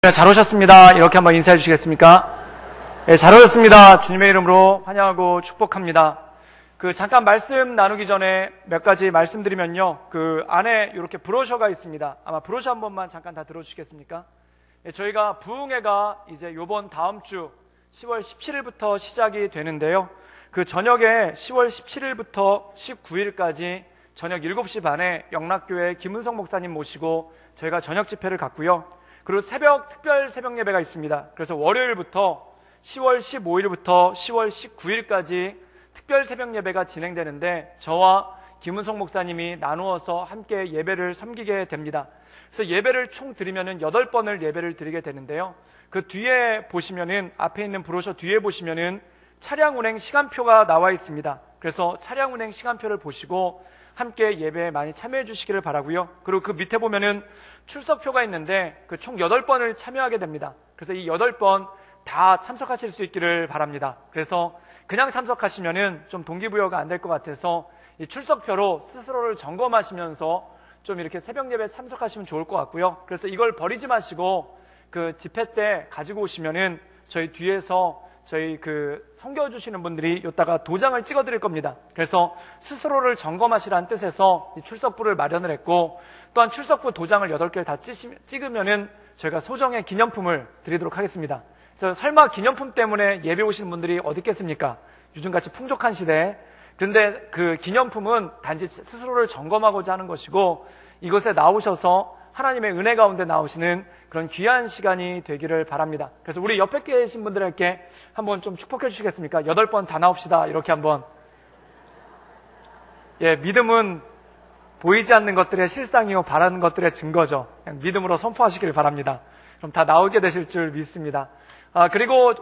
네, 잘 오셨습니다. 이렇게 한번 인사해 주시겠습니까? 네, 잘 오셨습니다. 주님의 이름으로 환영하고 축복합니다. 잠깐 말씀 나누기 전에 몇 가지 말씀드리면요. 안에 이렇게 브로셔가 있습니다. 아마 브로셔 한 번만 잠깐 다 들어주시겠습니까? 네, 저희가 부흥회가 이제 요번 다음 주 10월 17일부터 시작이 되는데요. 저녁에 10월 17일부터 19일까지 저녁 7시 반에 영락교회 김은성 목사님 모시고 저희가 저녁 집회를 갖고요. 그리고 특별 새벽 예배가 있습니다. 그래서 월요일부터 10월 15일부터 10월 19일까지 특별 새벽 예배가 진행되는데 저와 김은성 목사님이 나누어서 함께 예배를 섬기게 됩니다. 그래서 예배를 총 드리면은 8번을 예배를 드리게 되는데요. 그 뒤에 보시면은 앞에 있는 브로셔 뒤에 보시면은 차량 운행 시간표가 나와 있습니다. 그래서 차량 운행 시간표를 보시고 함께 예배에 많이 참여해 주시기를 바라고요. 그리고 그 밑에 보면은 출석표가 있는데 총 8번을 참여하게 됩니다. 그래서 이 8번 다 참석하실 수 있기를 바랍니다. 그래서 그냥 참석하시면은 좀 동기부여가 안 될 것 같아서 이 출석표로 스스로를 점검하시면서 좀 이렇게 새벽 예배에 참석하시면 좋을 것 같고요. 그래서 이걸 버리지 마시고 집회 때 가지고 오시면은 저희 뒤에서 저희 섬겨주시는 분들이 이따가 도장을 찍어 드릴 겁니다. 그래서 스스로를 점검하시라는 뜻에서 이 출석부를 마련을 했고, 또한 출석부 도장을 8개를 다 찍으면은 저희가 소정의 기념품을 드리도록 하겠습니다. 그래서 설마 기념품 때문에 예배 오시는 분들이 어디 있겠습니까? 요즘같이 풍족한 시대에. 그런데 기념품은 단지 스스로를 점검하고자 하는 것이고, 이곳에 나오셔서 하나님의 은혜 가운데 나오시는 그런 귀한 시간이 되기를 바랍니다. 그래서 우리 옆에 계신 분들에게 한번 좀 축복해 주시겠습니까? 8번 다 나옵시다. 이렇게 한번. 믿음은 보이지 않는 것들의 실상이요 바라는 것들의 증거죠. 그냥 믿음으로 선포하시길 바랍니다. 그럼 다 나오게 되실 줄 믿습니다. 그리고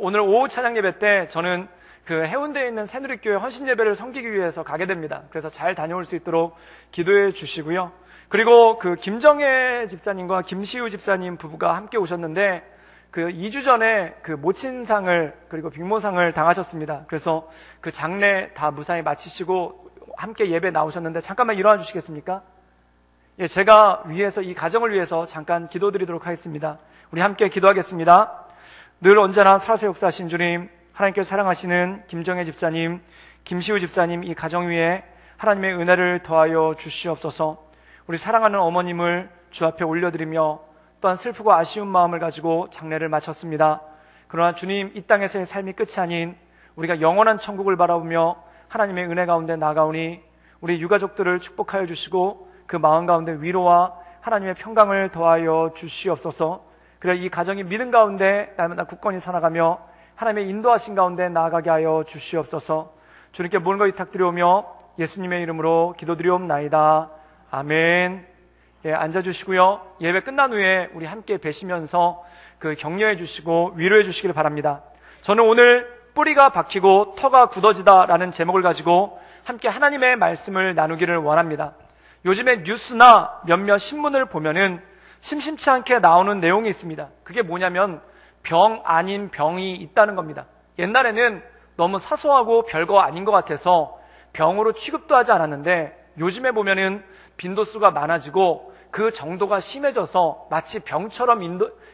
오늘 오후 찬양 예배 때 저는 해운대에 있는 새누리교회 헌신 예배를 섬기기 위해서 가게 됩니다. 그래서 잘 다녀올 수 있도록 기도해 주시고요. 그리고 김정혜 집사님과 김시우 집사님 부부가 함께 오셨는데 2주 전에 모친상을 그리고 빅모상을 당하셨습니다. 그래서 장례 다 무사히 마치시고 함께 예배 나오셨는데 잠깐만 일어나 주시겠습니까? 제가 이 가정을 위해서 잠깐 기도드리도록 하겠습니다. 우리 함께 기도하겠습니다. 늘 언제나 살아서 역사하신 주님, 하나님께서 사랑하시는 김정혜 집사님, 김시우 집사님 이 가정 위에 하나님의 은혜를 더하여 주시옵소서. 우리 사랑하는 어머님을 주 앞에 올려드리며 또한 슬프고 아쉬운 마음을 가지고 장례를 마쳤습니다. 그러나 주님, 이 땅에서의 삶이 끝이 아닌 우리가 영원한 천국을 바라보며 하나님의 은혜 가운데 나아가오니 우리 유가족들을 축복하여 주시고 그 마음 가운데 위로와 하나님의 평강을 더하여 주시옵소서. 그래 이 가정이 믿음 가운데 날마다 굳건히 살아가며 하나님의 인도하신 가운데 나아가게 하여 주시옵소서. 주님께 모든 것 위탁드리오며 예수님의 이름으로 기도드리옵나이다. 아멘. 앉아주시고요. 예배 끝난 후에 우리 함께 뵈시면서 격려해 주시고 위로해 주시길 바랍니다. 저는 오늘 뿌리가 박히고 터가 굳어지다 라는 제목을 가지고 함께 하나님의 말씀을 나누기를 원합니다. 요즘에 뉴스나 몇몇 신문을 보면은 심심치 않게 나오는 내용이 있습니다. 그게 뭐냐면 병 아닌 병이 있다는 겁니다. 옛날에는 너무 사소하고 별거 아닌 것 같아서 병으로 취급도 하지 않았는데 요즘에 보면은 빈도수가 많아지고 그 정도가 심해져서 마치 병처럼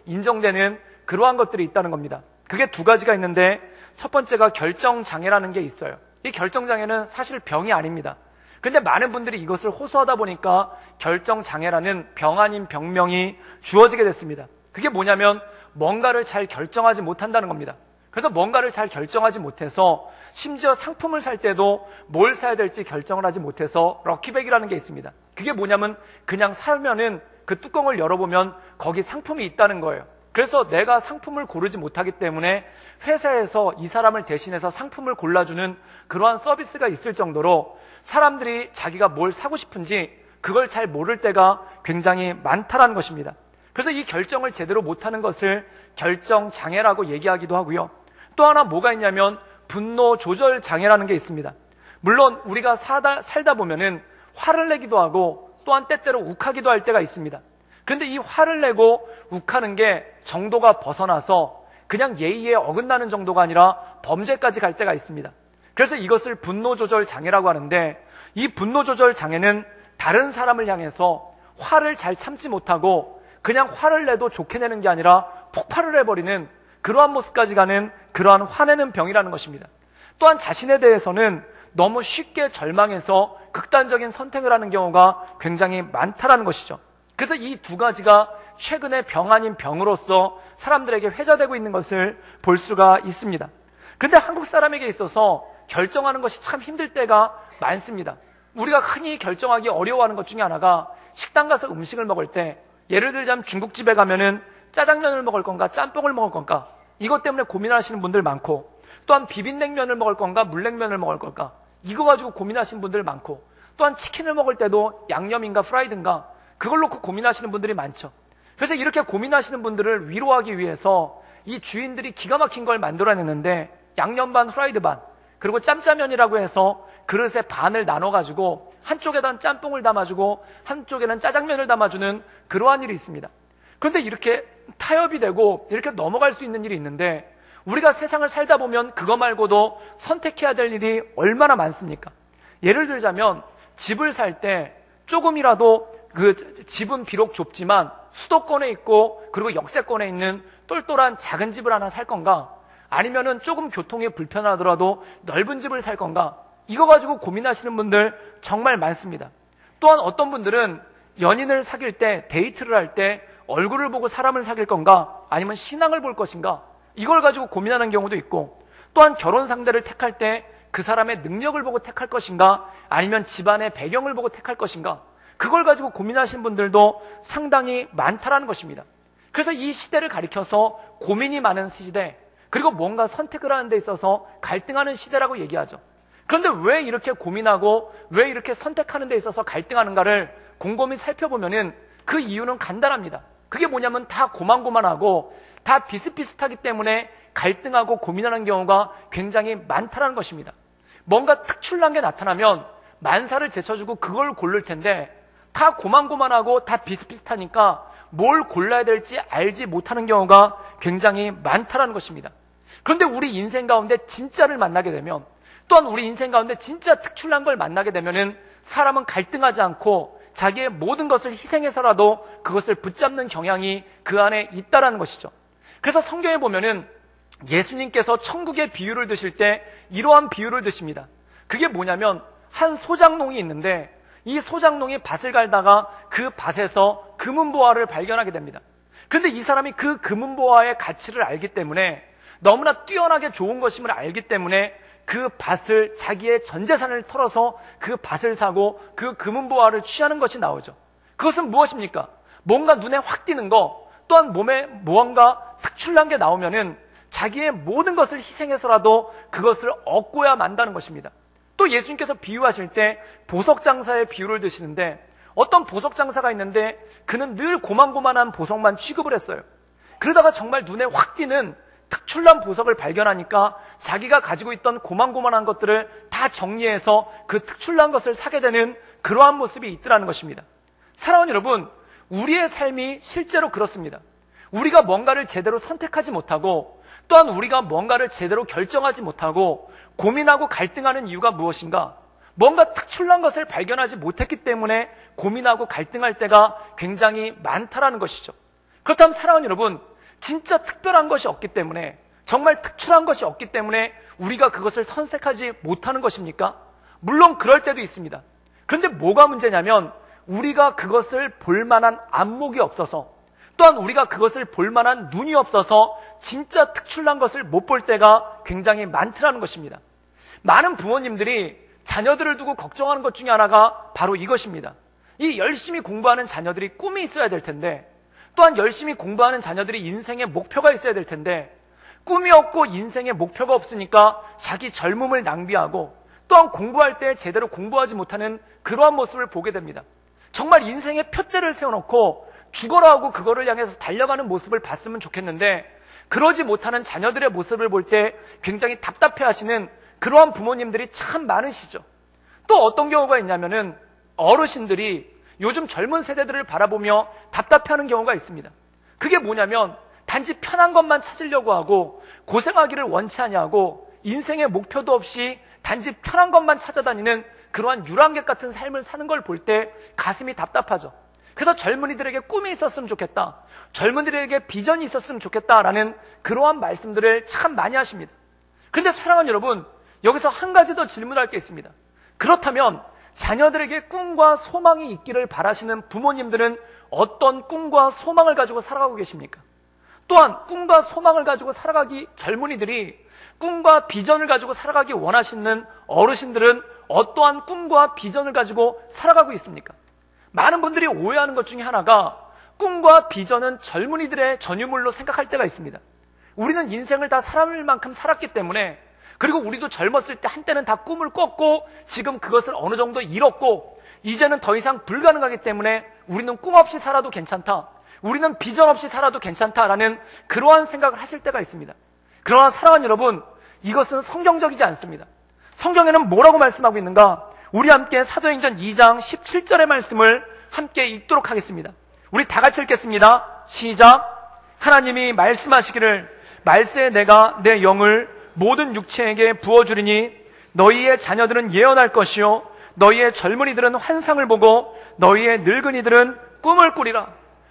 인정되는 그러한 것들이 있다는 겁니다. 그게 2가지가 있는데 첫 번째가 결정장애라는 게 있어요. 이 결정장애는 사실 병이 아닙니다. 그런데 많은 분들이 이것을 호소하다 보니까 결정장애라는 병 아닌 병명이 주어지게 됐습니다. 그게 뭐냐면 뭔가를 잘 결정하지 못한다는 겁니다. 그래서 뭔가를 잘 결정하지 못해서 심지어 상품을 살 때도 뭘 사야 될지 결정을 하지 못해서 럭키백이라는 게 있습니다. 그게 뭐냐면 그냥 사면은 그 뚜껑을 열어보면 거기 상품이 있다는 거예요. 그래서 내가 상품을 고르지 못하기 때문에 회사에서 이 사람을 대신해서 상품을 골라주는 그러한 서비스가 있을 정도로 사람들이 자기가 뭘 사고 싶은지 그걸 잘 모를 때가 굉장히 많다라는 것입니다. 그래서 이 결정을 제대로 못하는 것을 결정장애라고 얘기하기도 하고요. 또 하나 뭐가 있냐면 분노 조절 장애라는 게 있습니다. 물론 우리가 살다 보면은 화를 내기도 하고 또한 때때로 욱하기도 할 때가 있습니다. 그런데 이 화를 내고 욱하는 게 정도가 벗어나서 그냥 예의에 어긋나는 정도가 아니라 범죄까지 갈 때가 있습니다. 그래서 이것을 분노 조절 장애라고 하는데, 이 분노 조절 장애는 다른 사람을 향해서 화를 잘 참지 못하고 그냥 화를 내도 좋게 내는 게 아니라 폭발을 해버리는 그러한 모습까지 가는 그러한 화내는 병이라는 것입니다. 또한 자신에 대해서는 너무 쉽게 절망해서 극단적인 선택을 하는 경우가 굉장히 많다라는 것이죠. 그래서 이 두 가지가 최근에 병 아닌 병으로서 사람들에게 회자되고 있는 것을 볼 수가 있습니다. 그런데 한국 사람에게 있어서 결정하는 것이 참 힘들 때가 많습니다. 우리가 흔히 결정하기 어려워하는 것 중에 하나가 식당 가서 음식을 먹을 때, 예를 들자면 중국집에 가면은 짜장면을 먹을 건가 짬뽕을 먹을 건가, 이것 때문에 고민하시는 분들 많고, 또한 비빔냉면을 먹을 건가 물냉면을 먹을 건가, 이거 가지고 고민하시는 분들 많고, 또한 치킨을 먹을 때도 양념인가 프라이드인가, 그걸 놓고 고민하시는 분들이 많죠. 그래서 이렇게 고민하시는 분들을 위로하기 위해서 이 주인들이 기가 막힌 걸 만들어냈는데, 양념 반 프라이드 반, 그리고 짬짜면이라고 해서 그릇에 반을 나눠가지고 한쪽에다 짬뽕을 담아주고 한쪽에는 짜장면을 담아주는 그러한 일이 있습니다. 그런데 이렇게 타협이 되고 이렇게 넘어갈 수 있는 일이 있는데, 우리가 세상을 살다 보면 그거 말고도 선택해야 될 일이 얼마나 많습니까? 예를 들자면 집을 살 때 조금이라도 그 집은 비록 좁지만 수도권에 있고 그리고 역세권에 있는 똘똘한 작은 집을 하나 살 건가, 아니면은 조금 교통이 불편하더라도 넓은 집을 살 건가, 이거 가지고 고민하시는 분들 정말 많습니다. 또한 어떤 분들은 연인을 사귈 때, 데이트를 할 때 얼굴을 보고 사람을 사귈 건가, 아니면 신앙을 볼 것인가, 이걸 가지고 고민하는 경우도 있고, 또한 결혼 상대를 택할 때 그 사람의 능력을 보고 택할 것인가, 아니면 집안의 배경을 보고 택할 것인가, 그걸 가지고 고민하시는 분들도 상당히 많다라는 것입니다. 그래서 이 시대를 가리켜서 고민이 많은 시대, 그리고 뭔가 선택을 하는 데 있어서 갈등하는 시대라고 얘기하죠. 그런데 왜 이렇게 고민하고 왜 이렇게 선택하는 데 있어서 갈등하는가를 곰곰이 살펴보면은 그 이유는 간단합니다. 그게 뭐냐면 다 고만고만하고 다 비슷비슷하기 때문에 갈등하고 고민하는 경우가 굉장히 많다는 것입니다. 뭔가 특출난 게 나타나면 만사를 제쳐주고 그걸 고를 텐데, 다 고만고만하고 다 비슷비슷하니까 뭘 골라야 될지 알지 못하는 경우가 굉장히 많다는 것입니다. 그런데 우리 인생 가운데 진짜를 만나게 되면, 또한 우리 인생 가운데 진짜 특출난 걸 만나게 되면은 사람은 갈등하지 않고 자기의 모든 것을 희생해서라도 그것을 붙잡는 경향이 그 안에 있다라는 것이죠. 그래서 성경에 보면은 예수님께서 천국의 비유를 드실 때 이러한 비유를 드십니다. 그게 뭐냐면, 한 소장농이 있는데 이 소장농이 밭을 갈다가 그 밭에서 금은보화를 발견하게 됩니다. 그런데 이 사람이 그 금은보화의 가치를 알기 때문에, 너무나 뛰어나게 좋은 것임을 알기 때문에 그 밭을, 자기의 전 재산을 털어서 그 밭을 사고 그 금은보화를 취하는 것이 나오죠. 그것은 무엇입니까? 뭔가 눈에 확 띄는 거, 또한 몸에 무언가 특출난 게 나오면은 자기의 모든 것을 희생해서라도 그것을 얻고야 만다는 것입니다. 또 예수님께서 비유하실 때 보석장사의 비유를 드시는데, 어떤 보석장사가 있는데 그는 늘 고만고만한 보석만 취급을 했어요. 그러다가 정말 눈에 확 띄는 특출난 보석을 발견하니까 자기가 가지고 있던 고만고만한 것들을 다 정리해서 그 특출난 것을 사게 되는 그러한 모습이 있더라는 것입니다. 사랑하는 여러분, 우리의 삶이 실제로 그렇습니다. 우리가 뭔가를 제대로 선택하지 못하고, 또한 우리가 뭔가를 제대로 결정하지 못하고 고민하고 갈등하는 이유가 무엇인가? 뭔가 특출난 것을 발견하지 못했기 때문에 고민하고 갈등할 때가 굉장히 많다라는 것이죠. 그렇다면 사랑하는 여러분, 진짜 특별한 것이 없기 때문에, 정말 특출한 것이 없기 때문에 우리가 그것을 선택하지 못하는 것입니까? 물론 그럴 때도 있습니다. 그런데 뭐가 문제냐면, 우리가 그것을 볼 만한 안목이 없어서, 또한 우리가 그것을 볼 만한 눈이 없어서 진짜 특출난 것을 못 볼 때가 굉장히 많더라는 것입니다. 많은 부모님들이 자녀들을 두고 걱정하는 것 중에 하나가 바로 이것입니다. 이 열심히 공부하는 자녀들이 꿈이 있어야 될 텐데, 또한 열심히 공부하는 자녀들이 인생의 목표가 있어야 될 텐데, 꿈이 없고 인생의 목표가 없으니까 자기 젊음을 낭비하고, 또한 공부할 때 제대로 공부하지 못하는 그러한 모습을 보게 됩니다. 정말 인생의 표대를 세워놓고 죽어라 하고 그거를 향해서 달려가는 모습을 봤으면 좋겠는데, 그러지 못하는 자녀들의 모습을 볼 때 굉장히 답답해하시는 그러한 부모님들이 참 많으시죠. 또 어떤 경우가 있냐면은, 어르신들이 요즘 젊은 세대들을 바라보며 답답해하는 경우가 있습니다. 그게 뭐냐면, 단지 편한 것만 찾으려고 하고 고생하기를 원치 아니하고 인생의 목표도 없이 단지 편한 것만 찾아다니는 그러한 유랑객 같은 삶을 사는 걸 볼 때 가슴이 답답하죠. 그래서 젊은이들에게 꿈이 있었으면 좋겠다, 젊은이들에게 비전이 있었으면 좋겠다라는 그러한 말씀들을 참 많이 하십니다. 그런데 사랑하는 여러분, 여기서 한 가지 더 질문할 게 있습니다. 그렇다면 자녀들에게 꿈과 소망이 있기를 바라시는 부모님들은 어떤 꿈과 소망을 가지고 살아가고 계십니까? 또한 꿈과 소망을 가지고 살아가기, 젊은이들이 꿈과 비전을 가지고 살아가기 원하시는 어르신들은 어떠한 꿈과 비전을 가지고 살아가고 있습니까? 많은 분들이 오해하는 것 중에 하나가 꿈과 비전은 젊은이들의 전유물로 생각할 때가 있습니다. 우리는 인생을 다 살아올 만큼 살았기 때문에, 그리고 우리도 젊었을 때 한때는 다 꿈을 꿨고 지금 그것을 어느 정도 잃었고 이제는 더 이상 불가능하기 때문에 우리는 꿈 없이 살아도 괜찮다, 우리는 비전 없이 살아도 괜찮다라는 그러한 생각을 하실 때가 있습니다. 그러나 사랑하는 여러분, 이것은 성경적이지 않습니다. 성경에는 뭐라고 말씀하고 있는가? 우리 함께 사도행전 2장 17절의 말씀을 함께 읽도록 하겠습니다. 우리 다 같이 읽겠습니다. 시작. 하나님이 말씀하시기를 말세에 내가 내 영을 모든 육체에게 부어주리니 너희의 자녀들은 예언할 것이요 너희의 젊은이들은 환상을 보고 너희의 늙은이들은 꿈을 꾸리라.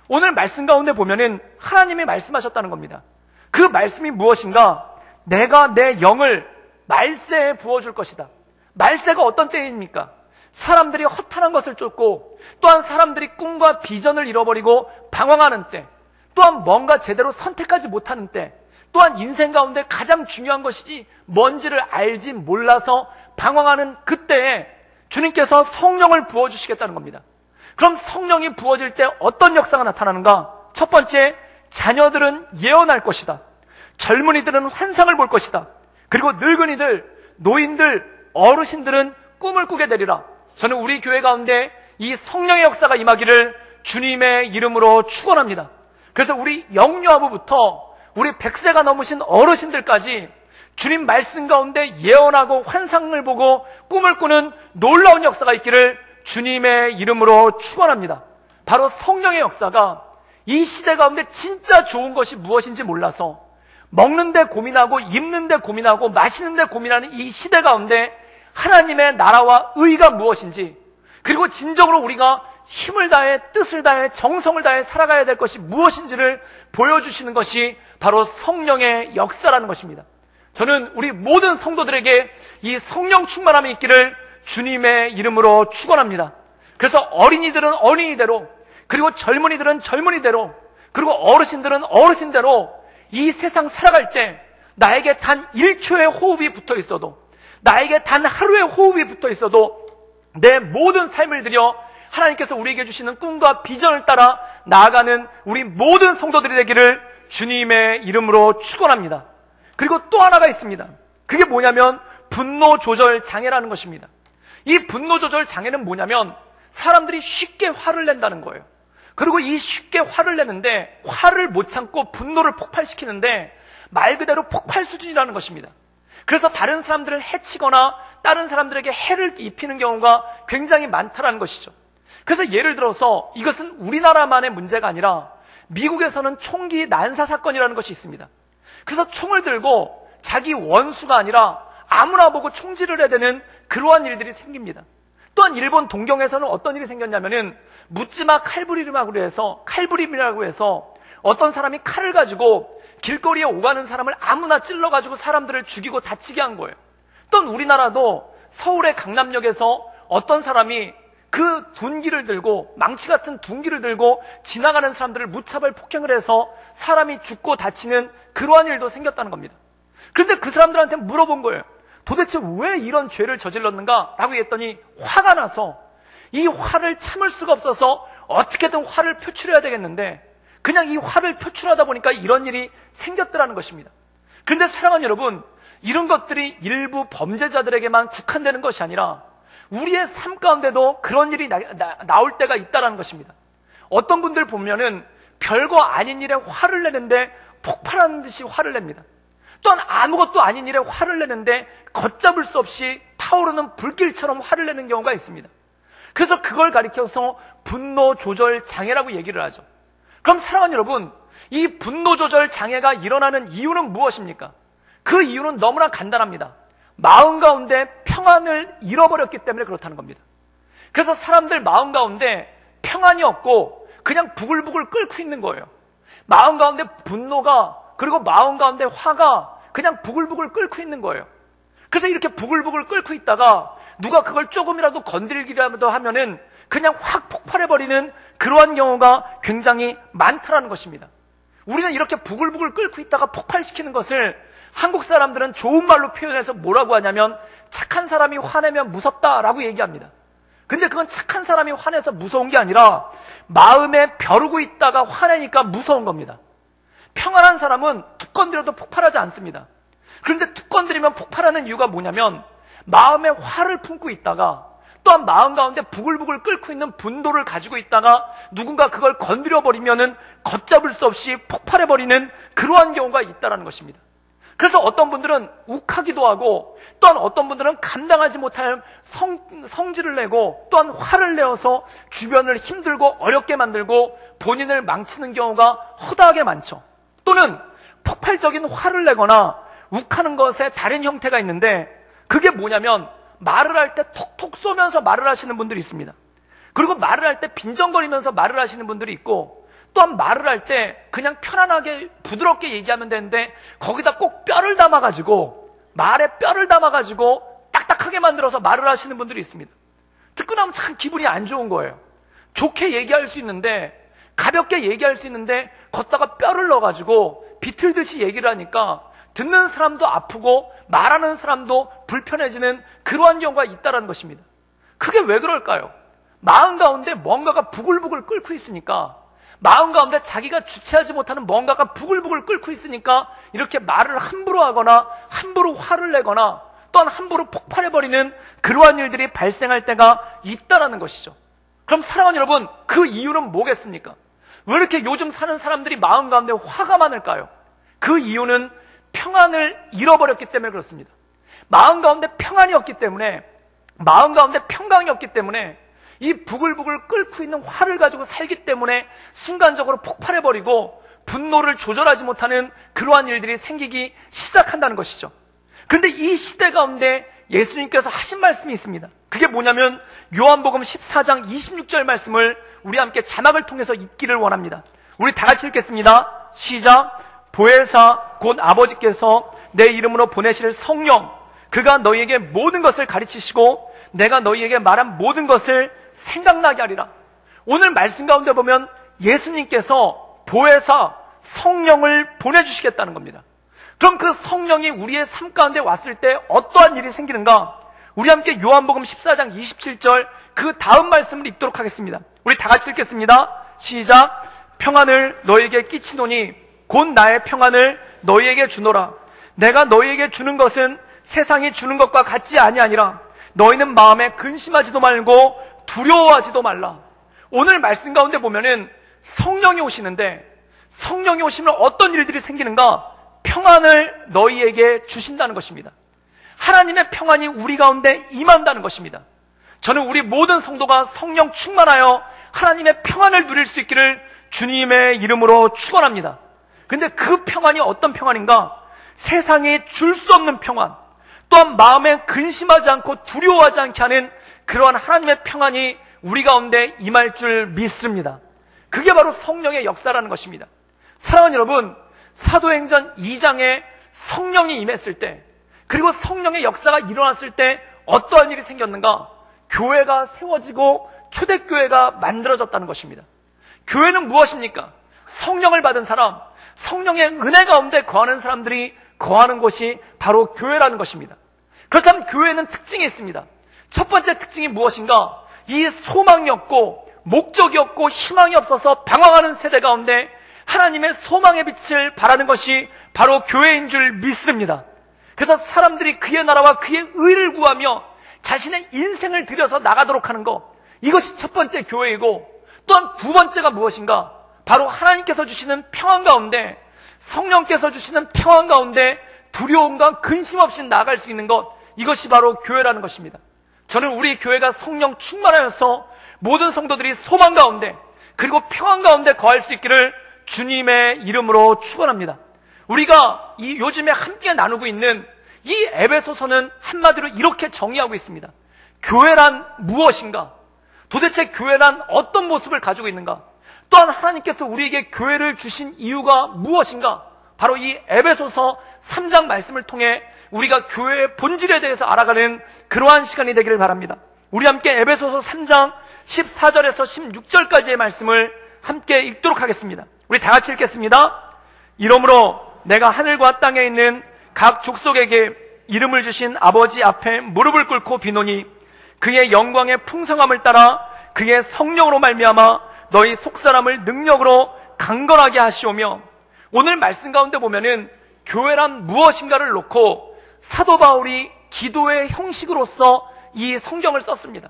오늘 말씀 가운데 보면은 하나님이 말씀하셨다는 겁니다. 그 말씀이 무엇인가? 내가 내 영을 말세에 부어줄 것이다. 말세가 어떤 때입니까? 사람들이 허탄한 것을 쫓고, 또한 사람들이 꿈과 비전을 잃어버리고 방황하는 때, 또한 뭔가 제대로 선택하지 못하는 때, 또한 인생 가운데 가장 중요한 것이지 뭔지를 알지 몰라서 방황하는 그때에 주님께서 성령을 부어주시겠다는 겁니다. 그럼 성령이 부어질 때 어떤 역사가 나타나는가? 첫 번째, 자녀들은 예언할 것이다. 젊은이들은 환상을 볼 것이다. 그리고 늙은이들, 노인들, 어르신들은 꿈을 꾸게 되리라. 저는 우리 교회 가운데 이 성령의 역사가 임하기를 주님의 이름으로 축원합니다. 그래서 우리 영유아부부터 우리 100세가 넘으신 어르신들까지 주님 말씀 가운데 예언하고 환상을 보고 꿈을 꾸는 놀라운 역사가 있기를 주님의 이름으로 축원합니다. 바로 성령의 역사가 이 시대 가운데 진짜 좋은 것이 무엇인지 몰라서 먹는데 고민하고 입는데 고민하고 마시는데 고민하는 이 시대 가운데 하나님의 나라와 의가 무엇인지, 그리고 진정으로 우리가 힘을 다해 뜻을 다해 정성을 다해 살아가야 될 것이 무엇인지를 보여주시는 것이 바로 성령의 역사라는 것입니다. 저는 우리 모든 성도들에게 이 성령 충만함이 있기를 주님의 이름으로 축원합니다. 그래서 어린이들은 어린이대로, 그리고 젊은이들은 젊은이대로, 그리고 어르신들은 어르신대로 이 세상 살아갈 때 나에게 단 1초의 호흡이 붙어 있어도, 나에게 단 하루의 호흡이 붙어 있어도 내 모든 삶을 들여 하나님께서 우리에게 주시는 꿈과 비전을 따라 나아가는 우리 모든 성도들이 되기를 주님의 이름으로 축원합니다. 그리고 또 하나가 있습니다. 그게 뭐냐면 분노 조절 장애라는 것입니다. 이 분노 조절 장애는 뭐냐면 사람들이 쉽게 화를 낸다는 거예요. 그리고 이 쉽게 화를 내는데 화를 못 참고 분노를 폭발시키는데 말 그대로 폭발 수준이라는 것입니다. 그래서 다른 사람들을 해치거나 다른 사람들에게 해를 입히는 경우가 굉장히 많다는 것이죠. 그래서 예를 들어서 이것은 우리나라만의 문제가 아니라 미국에서는 총기 난사 사건이라는 것이 있습니다. 그래서 총을 들고 자기 원수가 아니라 아무나 보고 총질을 해야 되는 그러한 일들이 생깁니다. 또한 일본 동경에서는 어떤 일이 생겼냐면은 묻지마 칼부림이라고 해서 어떤 사람이 칼을 가지고 길거리에 오가는 사람을 아무나 찔러가지고 사람들을 죽이고 다치게 한 거예요. 또한 우리나라도 서울의 강남역에서 어떤 사람이 그 둔기를 들고, 망치 같은 둔기를 들고 지나가는 사람들을 무차별 폭행을 해서 사람이 죽고 다치는 그러한 일도 생겼다는 겁니다. 그런데 그 사람들한테 물어본 거예요. 도대체 왜 이런 죄를 저질렀는가? 라고 했더니 화가 나서 이 화를 참을 수가 없어서 어떻게든 화를 표출해야 되겠는데 그냥 이 화를 표출하다 보니까 이런 일이 생겼더라는 것입니다. 그런데 사랑하는 여러분, 이런 것들이 일부 범죄자들에게만 국한되는 것이 아니라 우리의 삶 가운데도 그런 일이 나올 때가 있다는 것입니다. 어떤 분들 보면은 별거 아닌 일에 화를 내는데 폭발하는 듯이 화를 냅니다. 또한 아무것도 아닌 일에 화를 내는데 걷잡을 수 없이 타오르는 불길처럼 화를 내는 경우가 있습니다. 그래서 그걸 가리켜서 분노 조절 장애라고 얘기를 하죠. 그럼 사랑하는 여러분, 이 분노 조절 장애가 일어나는 이유는 무엇입니까? 그 이유는 너무나 간단합니다. 마음 가운데 평안을 잃어버렸기 때문에 그렇다는 겁니다. 그래서 사람들 마음 가운데 평안이 없고 그냥 부글부글 끓고 있는 거예요. 마음 가운데 분노가, 그리고 마음 가운데 화가 그냥 부글부글 끓고 있는 거예요. 그래서 이렇게 부글부글 끓고 있다가 누가 그걸 조금이라도 건드리기라도 하면은 그냥 확 폭발해버리는 그러한 경우가 굉장히 많다라는 것입니다. 우리는 이렇게 부글부글 끓고 있다가 폭발시키는 것을 한국 사람들은 좋은 말로 표현해서 뭐라고 하냐면 착한 사람이 화내면 무섭다라고 얘기합니다. 근데 그건 착한 사람이 화내서 무서운 게 아니라 마음에 벼르고 있다가 화내니까 무서운 겁니다. 평안한 사람은 툭 건드려도 폭발하지 않습니다. 그런데 툭 건드리면 폭발하는 이유가 뭐냐면 마음에 화를 품고 있다가 또한 마음 가운데 부글부글 끓고 있는 분노를 가지고 있다가 누군가 그걸 건드려버리면은 걷잡을 수 없이 폭발해버리는 그러한 경우가 있다는 것입니다. 그래서 어떤 분들은 욱하기도 하고 또한 어떤 분들은 감당하지 못할 성질을 내고 또한 화를 내어서 주변을 힘들고 어렵게 만들고 본인을 망치는 경우가 허다하게 많죠. 또는 폭발적인 화를 내거나 욱하는 것에 다른 형태가 있는데 그게 뭐냐면 말을 할 때 톡톡 쏘면서 말을 하시는 분들이 있습니다. 그리고 말을 할 때 빈정거리면서 말을 하시는 분들이 있고 또한 말을 할 때 그냥 편안하게 부드럽게 얘기하면 되는데 거기다 꼭 뼈를 담아가지고 말에 뼈를 담아가지고 딱딱하게 만들어서 말을 하시는 분들이 있습니다. 듣고 나면 참 기분이 안 좋은 거예요. 좋게 얘기할 수 있는데 가볍게 얘기할 수 있는데 걷다가 뼈를 넣어가지고 비틀듯이 얘기를 하니까 듣는 사람도 아프고 말하는 사람도 불편해지는 그러한 경우가 있다는 것입니다. 그게 왜 그럴까요? 마음 가운데 뭔가가 부글부글 끓고 있으니까 마음 가운데 자기가 주체하지 못하는 뭔가가 부글부글 끓고 있으니까 이렇게 말을 함부로 하거나 함부로 화를 내거나 또한 함부로 폭발해버리는 그러한 일들이 발생할 때가 있다는 것이죠. 그럼 사랑하는 여러분, 그 이유는 뭐겠습니까? 왜 이렇게 요즘 사는 사람들이 마음 가운데 화가 많을까요? 그 이유는 평안을 잃어버렸기 때문에 그렇습니다. 마음 가운데 평안이 없기 때문에, 마음 가운데 평강이 없기 때문에 이 부글부글 끓고 있는 화를 가지고 살기 때문에 순간적으로 폭발해버리고 분노를 조절하지 못하는 그러한 일들이 생기기 시작한다는 것이죠. 그런데 이 시대 가운데 예수님께서 하신 말씀이 있습니다. 그게 뭐냐면 요한복음 14장 26절 말씀을 우리 함께 자막을 통해서 읽기를 원합니다. 우리 다 같이 읽겠습니다. 시작. 보혜사 곧 아버지께서 내 이름으로 보내실 성령, 그가 너희에게 모든 것을 가르치시고 내가 너희에게 말한 모든 것을 생각나게 하리라. 오늘 말씀 가운데 보면 예수님께서 보혜사 성령을 보내주시겠다는 겁니다. 그럼 그 성령이 우리의 삶 가운데 왔을 때 어떠한 일이 생기는가? 우리 함께 요한복음 14장 27절 그 다음 말씀을 읽도록 하겠습니다. 우리 다 같이 읽겠습니다. 시작. 평안을 너희에게 끼치노니 곧 나의 평안을 너희에게 주노라. 내가 너희에게 주는 것은 세상이 주는 것과 같지 아니하니라. 너희는 마음에 근심하지도 말고 두려워하지도 말라. 오늘 말씀 가운데 보면은 성령이 오시는데 성령이 오시면 어떤 일들이 생기는가? 평안을 너희에게 주신다는 것입니다. 하나님의 평안이 우리 가운데 임한다는 것입니다. 저는 우리 모든 성도가 성령 충만하여 하나님의 평안을 누릴 수 있기를 주님의 이름으로 축원합니다. 근데 그 평안이 어떤 평안인가? 세상에 줄 수 없는 평안, 또한 마음에 근심하지 않고 두려워하지 않게 하는 그러한 하나님의 평안이 우리 가운데 임할 줄 믿습니다. 그게 바로 성령의 역사라는 것입니다. 사랑하는 여러분, 사도행전 2장에 성령이 임했을 때, 그리고 성령의 역사가 일어났을 때 어떠한 일이 생겼는가? 교회가 세워지고 초대교회가 만들어졌다는 것입니다. 교회는 무엇입니까? 성령을 받은 사람, 성령의 은혜 가운데 거하는 사람들이 거하는 곳이 바로 교회라는 것입니다. 그렇다면 교회는 특징이 있습니다. 첫 번째 특징이 무엇인가? 이 소망이 없고 목적이 없고 희망이 없어서 방황하는 세대 가운데 하나님의 소망의 빛을 바라는 것이 바로 교회인 줄 믿습니다. 그래서 사람들이 그의 나라와 그의 의를 구하며 자신의 인생을 들여서 나가도록 하는 것, 이것이 첫 번째 교회이고, 또한 두 번째가 무엇인가? 바로 하나님께서 주시는 평안 가운데, 성령께서 주시는 평안 가운데 두려움과 근심 없이 나아갈 수 있는 것, 이것이 바로 교회라는 것입니다. 저는 우리 교회가 성령 충만하여서 모든 성도들이 소망 가운데 그리고 평안 가운데 거할 수 있기를 주님의 이름으로 축원합니다. 우리가 이 요즘에 함께 나누고 있는 이 에베소서는 한마디로 이렇게 정의하고 있습니다. 교회란 무엇인가? 도대체 교회란 어떤 모습을 가지고 있는가? 또한 하나님께서 우리에게 교회를 주신 이유가 무엇인가? 바로 이 에베소서 3장 말씀을 통해 우리가 교회의 본질에 대해서 알아가는 그러한 시간이 되기를 바랍니다. 우리 함께 에베소서 3장 14절에서 16절까지의 말씀을 함께 읽도록 하겠습니다. 우리 다 같이 읽겠습니다. 이러므로 내가 하늘과 땅에 있는 각 족속에게 이름을 주신 아버지 앞에 무릎을 꿇고 비노니 그의 영광의 풍성함을 따라 그의 성령으로 말미암아 너희 속사람을 능력으로 강건하게 하시오며, 오늘 말씀 가운데 보면은 교회란 무엇인가를 놓고 사도 바울이 기도의 형식으로서 이 성경을 썼습니다.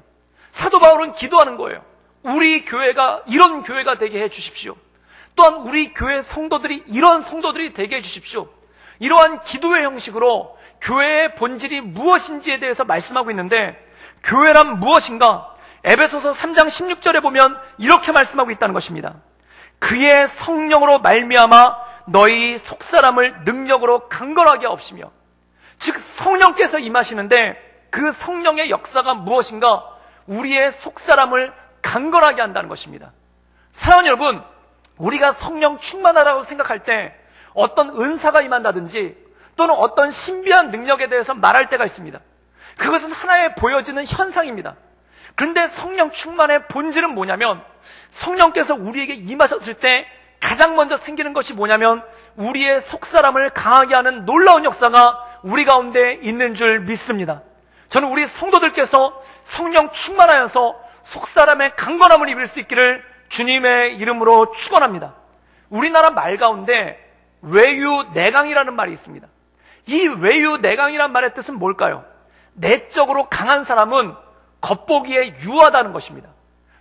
사도 바울은 기도하는 거예요. 우리 교회가 이런 교회가 되게 해 주십시오. 또한 우리 교회 성도들이 이런 성도들이 되게 해 주십시오. 이러한 기도의 형식으로 교회의 본질이 무엇인지에 대해서 말씀하고 있는데, 교회란 무엇인가? 에베소서 3장 16절에 보면 이렇게 말씀하고 있다는 것입니다. 그의 성령으로 말미암아 너희 속사람을 능력으로 강건하게 하옵시며, 즉 성령께서 임하시는데 그 성령의 역사가 무엇인가? 우리의 속사람을 강건하게 한다는 것입니다. 사랑하는 여러분, 우리가 성령 충만하라고 생각할 때 어떤 은사가 임한다든지 또는 어떤 신비한 능력에 대해서 말할 때가 있습니다. 그것은 하나의 보여지는 현상입니다. 그런데 성령 충만의 본질은 뭐냐면, 성령께서 우리에게 임하셨을 때 가장 먼저 생기는 것이 뭐냐면 우리의 속사람을 강하게 하는 놀라운 역사가 우리 가운데 있는 줄 믿습니다. 저는 우리 성도들께서 성령 충만하여서 속사람의 강건함을 입을 수 있기를 주님의 이름으로 축원합니다. 우리나라 말 가운데 외유내강이라는 말이 있습니다. 이 외유내강이라는 말의 뜻은 뭘까요? 내적으로 강한 사람은 겉보기에 유하다는 것입니다.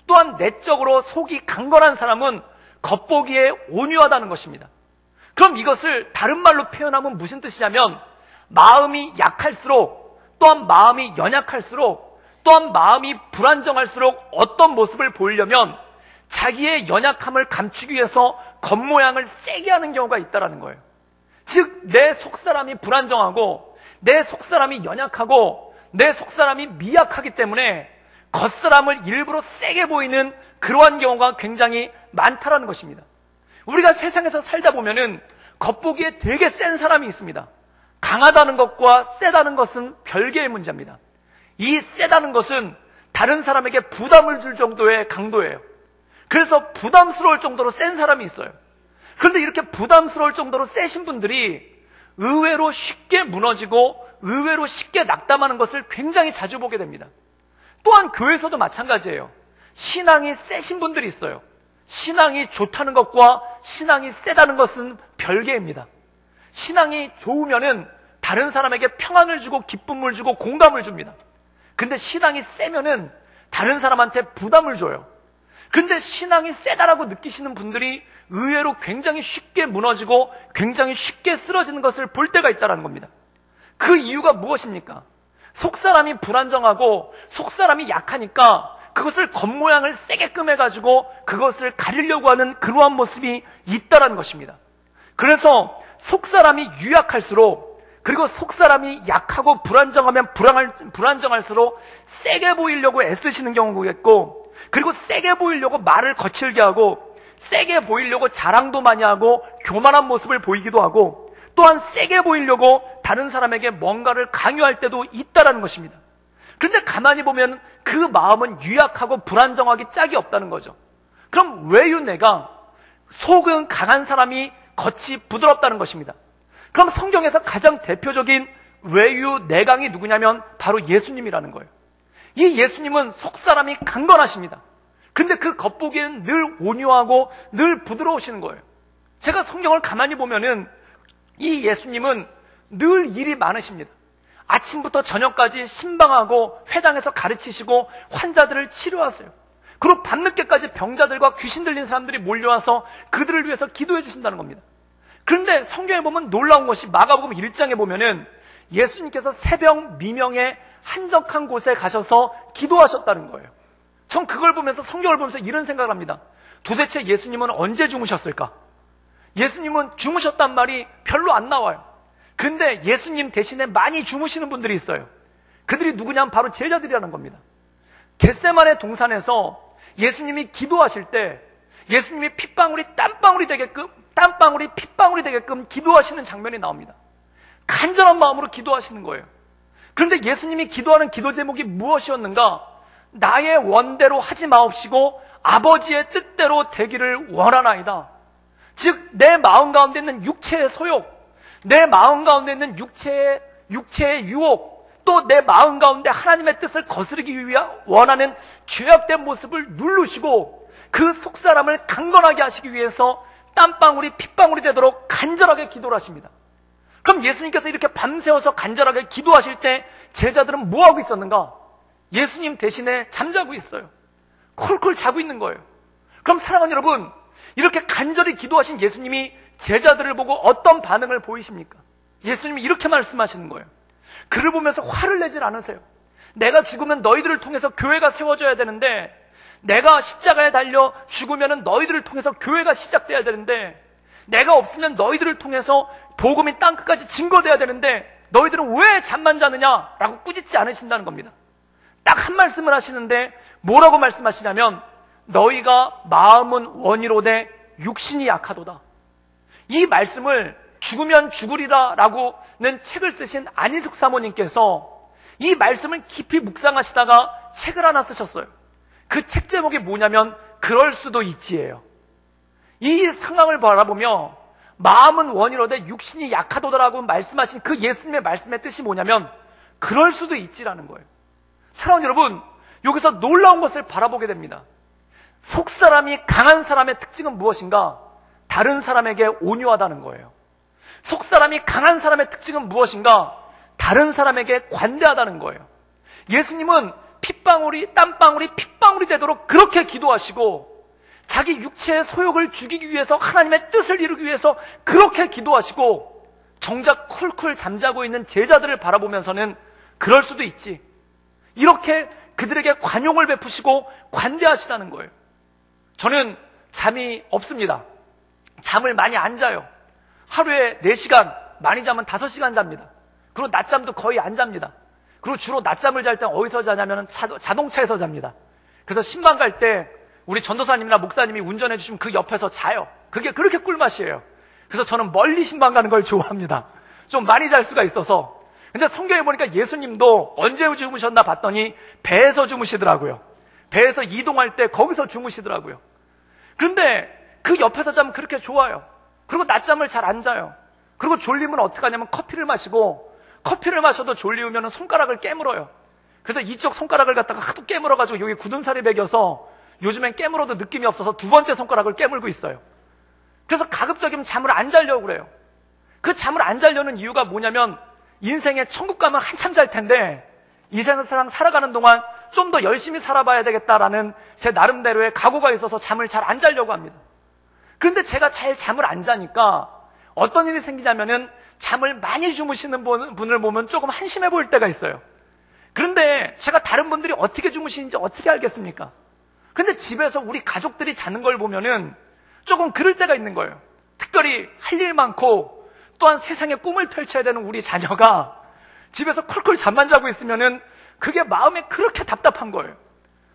또한 내적으로 속이 강건한 사람은 겉보기에 온유하다는 것입니다. 그럼 이것을 다른 말로 표현하면 무슨 뜻이냐면, 마음이 약할수록, 또한 마음이 연약할수록, 또한 마음이 불안정할수록 어떤 모습을 보이려면 자기의 연약함을 감추기 위해서 겉모양을 세게 하는 경우가 있다는 거예요. 즉, 내 속사람이 불안정하고 내 속사람이 연약하고 내 속사람이 미약하기 때문에 겉사람을 일부러 세게 보이는 그러한 경우가 굉장히 많다라는 것입니다. 우리가 세상에서 살다 보면은 겉보기에 되게 센 사람이 있습니다. 강하다는 것과 세다는 것은 별개의 문제입니다. 이 세다는 것은 다른 사람에게 부담을 줄 정도의 강도예요. 그래서 부담스러울 정도로 센 사람이 있어요. 그런데 이렇게 부담스러울 정도로 세신 분들이 의외로 쉽게 무너지고 의외로 쉽게 낙담하는 것을 굉장히 자주 보게 됩니다. 또한 교회에서도 마찬가지예요. 신앙이 세신 분들이 있어요. 신앙이 좋다는 것과 신앙이 세다는 것은 별개입니다. 신앙이 좋으면은 다른 사람에게 평안을 주고 기쁨을 주고 공감을 줍니다. 근데 신앙이 세면은 다른 사람한테 부담을 줘요. 근데 신앙이 세다라고 느끼시는 분들이 의외로 굉장히 쉽게 무너지고 굉장히 쉽게 쓰러지는 것을 볼 때가 있다는 겁니다. 그 이유가 무엇입니까? 속사람이 불안정하고 속사람이 약하니까 그것을 겉모양을 세게끔 해가지고 그것을 가리려고 하는 그러한 모습이 있다는 것입니다. 그래서 속사람이 유약할수록, 그리고 속사람이 약하고 불안정하면 불안정할수록 세게 보이려고 애쓰시는 경우가 있고, 그리고 세게 보이려고 말을 거칠게 하고, 세게 보이려고 자랑도 많이 하고 교만한 모습을 보이기도 하고, 또한 세게 보이려고 다른 사람에게 뭔가를 강요할 때도 있다는 것입니다. 그런데 가만히 보면 그 마음은 유약하고 불안정하기 짝이 없다는 거죠. 그럼 외유내강, 속은 강한 사람이 겉이 부드럽다는 것입니다. 그럼 성경에서 가장 대표적인 외유내강이 누구냐면 바로 예수님이라는 거예요. 이 예수님은 속사람이 강건하십니다. 근데 그 겉보기에는 늘 온유하고 늘 부드러우시는 거예요. 제가 성경을 가만히 보면은 이 예수님은 늘 일이 많으십니다. 아침부터 저녁까지 신방하고 회당에서 가르치시고 환자들을 치료하세요. 그리고 밤늦게까지 병자들과 귀신 들린 사람들이 몰려와서 그들을 위해서 기도해 주신다는 겁니다. 그런데 성경에 보면 놀라운 것이 마가복음 1장에 보면은 예수님께서 새벽 미명에 한적한 곳에 가셔서 기도하셨다는 거예요. 전 그걸 보면서, 성경을 보면서 이런 생각을 합니다. 도대체 예수님은 언제 주무셨을까? 예수님은 주무셨단 말이 별로 안 나와요. 그런데 예수님 대신에 많이 주무시는 분들이 있어요. 그들이 누구냐면 바로 제자들이라는 겁니다. 겟세마네 동산에서 예수님이 기도하실 때 예수님이 핏방울이 땀방울이 되게끔, 땀방울이 핏방울이 되게끔 기도하시는 장면이 나옵니다. 간절한 마음으로 기도하시는 거예요. 그런데 예수님이 기도하는 기도 제목이 무엇이었는가? 나의 원대로 하지 마옵시고 아버지의 뜻대로 되기를 원하나이다. 즉, 내 마음 가운데 있는 육체의 소욕, 내 마음 가운데 있는 육체의 유혹, 또 내 마음 가운데 하나님의 뜻을 거스르기 위해 원하는 죄악된 모습을 누르시고 그 속사람을 강건하게 하시기 위해서 땀방울이 핏방울이 되도록 간절하게 기도를 하십니다. 그럼 예수님께서 이렇게 밤새워서 간절하게 기도하실 때 제자들은 뭐하고 있었는가? 예수님 대신에 잠자고 있어요. 쿨쿨 자고 있는 거예요. 그럼 사랑하는 여러분, 이렇게 간절히 기도하신 예수님이 제자들을 보고 어떤 반응을 보이십니까? 예수님이 이렇게 말씀하시는 거예요. 그를 보면서 화를 내질 않으세요. 내가 죽으면 너희들을 통해서 교회가 세워져야 되는데, 내가 십자가에 달려 죽으면 너희들을 통해서 교회가 시작돼야 되는데, 내가 없으면 너희들을 통해서 복음이 땅끝까지 증거돼야 되는데 너희들은 왜 잠만 자느냐? 라고 꾸짖지 않으신다는 겁니다. 딱 한 말씀을 하시는데 뭐라고 말씀하시냐면, 너희가 마음은 원이로되 육신이 약하도다. 이 말씀을 죽으면 죽으리라 라고는 책을 쓰신 안희숙 사모님께서 이 말씀을 깊이 묵상하시다가 책을 하나 쓰셨어요. 그 책 제목이 뭐냐면 그럴 수도 있지예요. 이 상황을 바라보며 마음은 원이로되 육신이 약하도다라고 말씀하신 그 예수님의 말씀의 뜻이 뭐냐면 그럴 수도 있지라는 거예요. 사랑하는 여러분, 여기서 놀라운 것을 바라보게 됩니다. 속사람이 강한 사람의 특징은 무엇인가? 다른 사람에게 온유하다는 거예요. 속사람이 강한 사람의 특징은 무엇인가? 다른 사람에게 관대하다는 거예요. 예수님은 핏방울이 땀방울이 핏방울이 되도록 그렇게 기도하시고 자기 육체의 소욕을 죽이기 위해서 하나님의 뜻을 이루기 위해서 그렇게 기도하시고 정작 쿨쿨 잠자고 있는 제자들을 바라보면서는 그럴 수도 있지, 이렇게 그들에게 관용을 베푸시고 관대하시다는 거예요. 저는 잠이 없습니다. 잠을 많이 안 자요. 하루에 4시간, 많이 자면 5시간 잡니다. 그리고 낮잠도 거의 안 잡니다. 그리고 주로 낮잠을 잘 때 어디서 자냐면 자동차에서 잡니다. 그래서 신방 갈 때 우리 전도사님이나 목사님이 운전해 주시면 그 옆에서 자요. 그게 그렇게 꿀맛이에요. 그래서 저는 멀리 신방 가는 걸 좋아합니다. 좀 많이 잘 수가 있어서. 근데 성경에 보니까 예수님도 언제 주무셨나 봤더니 배에서 주무시더라고요. 배에서 이동할 때 거기서 주무시더라고요. 그런데 그 옆에서 자면 그렇게 좋아요. 그리고 낮잠을 잘 안 자요. 그리고 졸리면 어떻게 하냐면 커피를 마시고, 커피를 마셔도 졸리우면 손가락을 깨물어요. 그래서 이쪽 손가락을 갖다가 하도 깨물어가지고 여기 굳은 살이 배겨서 요즘엔 깨물어도 느낌이 없어서 2번째 손가락을 깨물고 있어요. 그래서 가급적이면 잠을 안 자려고 그래요. 그 잠을 안 자려는 이유가 뭐냐면 인생에 천국 가면 한참 잘 텐데 이 세상 살아가는 동안 좀 더 열심히 살아봐야 되겠다라는 제 나름대로의 각오가 있어서 잠을 잘 안 자려고 합니다. 그런데 제가 잘 잠을 안 자니까 어떤 일이 생기냐면은 잠을 많이 주무시는 분을 보면 조금 한심해 보일 때가 있어요. 그런데 제가 다른 분들이 어떻게 주무시는지 어떻게 알겠습니까? 근데 집에서 우리 가족들이 자는 걸 보면은 조금 그럴 때가 있는 거예요. 특별히 할 일 많고 또한 세상에 꿈을 펼쳐야 되는 우리 자녀가 집에서 쿨쿨 잠만 자고 있으면은 그게 마음에 그렇게 답답한 거예요.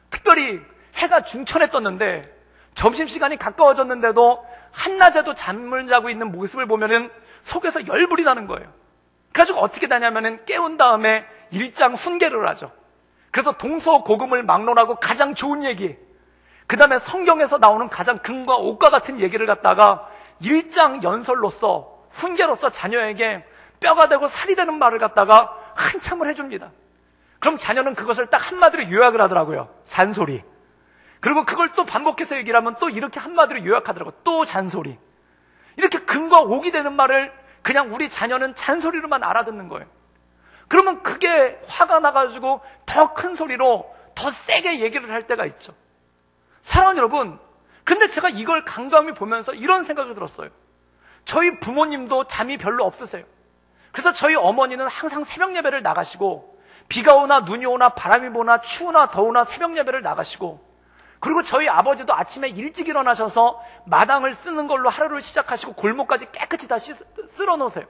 특별히 해가 중천에 떴는데 점심시간이 가까워졌는데도 한낮에도 잠을 자고 있는 모습을 보면은 속에서 열불이 나는 거예요. 그래가지고 어떻게 되냐면은 깨운 다음에 일장 훈계를 하죠. 그래서 동서고금을 막론하고 가장 좋은 얘기, 그 다음에 성경에서 나오는 가장 금과 옥과 같은 얘기를 갖다가 일장 연설로서 훈계로서 자녀에게 뼈가 되고 살이 되는 말을 갖다가 한참을 해줍니다. 그럼 자녀는 그것을 딱 한마디로 요약을 하더라고요. 잔소리. 그리고 그걸 또 반복해서 얘기를 하면 또 이렇게 한마디로 요약하더라고요. 또 잔소리. 이렇게 금과 옥이 되는 말을 그냥 우리 자녀는 잔소리로만 알아듣는 거예요. 그러면 그게 화가 나가지고 더 큰 소리로 더 세게 얘기를 할 때가 있죠. 사랑하는 여러분, 근데 제가 이걸 간감히 보면서 이런 생각이 들었어요. 저희 부모님도 잠이 별로 없으세요. 그래서 저희 어머니는 항상 새벽 예배를 나가시고, 비가 오나 눈이 오나 바람이 부나 추우나 더우나 새벽 예배를 나가시고, 그리고 저희 아버지도 아침에 일찍 일어나셔서 마당을 쓰는 걸로 하루를 시작하시고 골목까지 깨끗이 다 쓸어 놓으세요.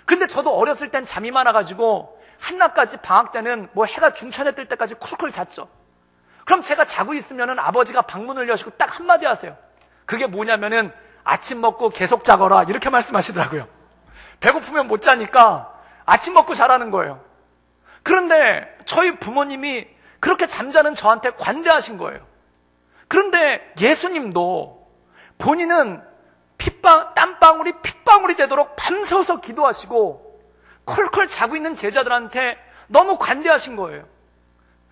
근데 저도 어렸을 땐 잠이 많아가지고 한낮까지 방학 때는 뭐 해가 중천에 뜰 때까지 쿨쿨 잤죠. 그럼 제가 자고 있으면은 아버지가 방문을 여시고 딱 한마디 하세요. 그게 뭐냐면은 아침 먹고 계속 자거라 이렇게 말씀하시더라고요. 배고프면 못 자니까 아침 먹고 자라는 거예요. 그런데 저희 부모님이 그렇게 잠자는 저한테 관대하신 거예요. 그런데 예수님도 본인은 땀방울이 핏방울이 되도록 밤새워서 기도하시고 콜콜 자고 있는 제자들한테 너무 관대하신 거예요.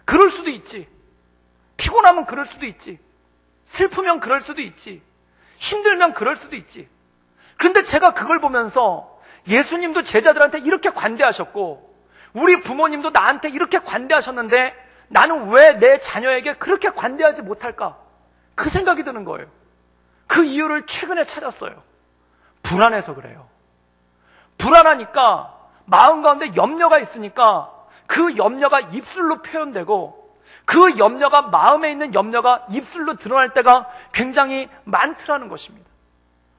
그럴 수도 있지. 피곤하면 그럴 수도 있지. 슬프면 그럴 수도 있지. 힘들면 그럴 수도 있지. 그런데 제가 그걸 보면서 예수님도 제자들한테 이렇게 관대하셨고 우리 부모님도 나한테 이렇게 관대하셨는데 나는 왜 내 자녀에게 그렇게 관대하지 못할까? 그 생각이 드는 거예요. 그 이유를 최근에 찾았어요. 불안해서 그래요. 불안하니까 마음 가운데 염려가 있으니까 그 염려가 입술로 표현되고 그 염려가 마음에 있는 염려가 입술로 드러날 때가 굉장히 많더라는 것입니다.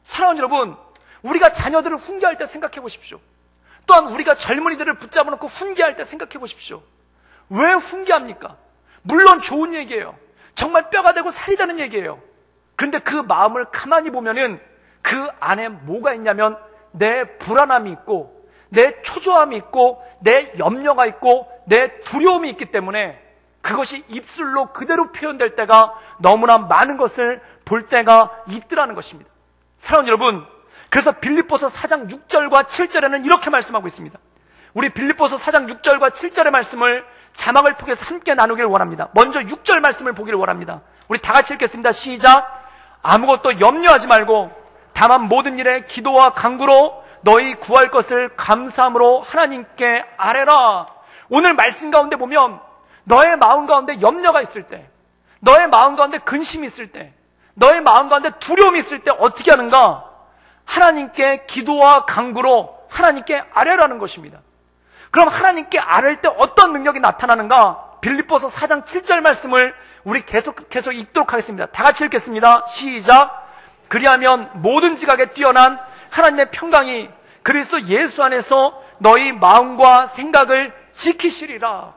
사랑하는 여러분, 우리가 자녀들을 훈계할 때 생각해 보십시오. 또한 우리가 젊은이들을 붙잡아 놓고 훈계할 때 생각해 보십시오. 왜 훈계합니까? 물론 좋은 얘기예요. 정말 뼈가 되고 살이 되는 얘기예요. 그런데 그 마음을 가만히 보면은 그 안에 뭐가 있냐면 내 불안함이 있고 내 초조함이 있고 내 염려가 있고 내 두려움이 있기 때문에 그것이 입술로 그대로 표현될 때가 너무나 많은 것을 볼 때가 있더라는 것입니다. 사랑하는 여러분, 그래서 빌립보서 4장 6절과 7절에는 이렇게 말씀하고 있습니다. 우리 빌립보서 4장 6절과 7절의 말씀을 자막을 통해서 함께 나누길 원합니다. 먼저 6절 말씀을 보기를 원합니다. 우리 다 같이 읽겠습니다. 시작. 아무것도 염려하지 말고 다만 모든 일에 기도와 간구로 너희 구할 것을 감사함으로 하나님께 아뢰라. 오늘 말씀 가운데 보면 너의 마음 가운데 염려가 있을 때, 너의 마음 가운데 근심이 있을 때, 너의 마음 가운데 두려움이 있을 때 어떻게 하는가? 하나님께 기도와 간구로 하나님께 아뢰라는 것입니다. 그럼 하나님께 아뢰일 때 어떤 능력이 나타나는가? 빌립보서 4장 7절 말씀을 우리 계속 읽도록 하겠습니다. 다 같이 읽겠습니다. 시작. 그리하면 모든 지각에 뛰어난 하나님의 평강이 그리스도 예수 안에서 너희 마음과 생각을 지키시리라.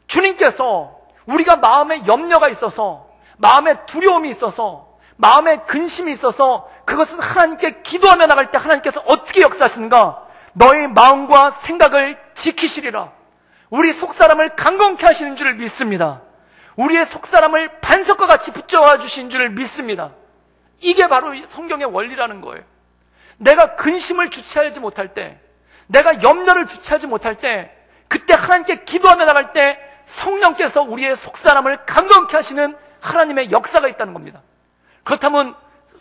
주님께서 우리가 마음에 염려가 있어서, 마음에 두려움이 있어서, 마음에 근심이 있어서 그것을 하나님께 기도하며 나갈 때 하나님께서 어떻게 역사하시는가? 너의 마음과 생각을 지키시리라. 우리 속사람을 강건케 하시는 줄을 믿습니다. 우리의 속사람을 반석과 같이 붙잡아 주신 줄을 믿습니다. 이게 바로 성경의 원리라는 거예요. 내가 근심을 주체하지 못할 때, 내가 염려를 주체하지 못할 때, 그때 하나님께 기도하며 나갈 때 성령께서 우리의 속사람을 강건케 하시는 하나님의 역사가 있다는 겁니다. 그렇다면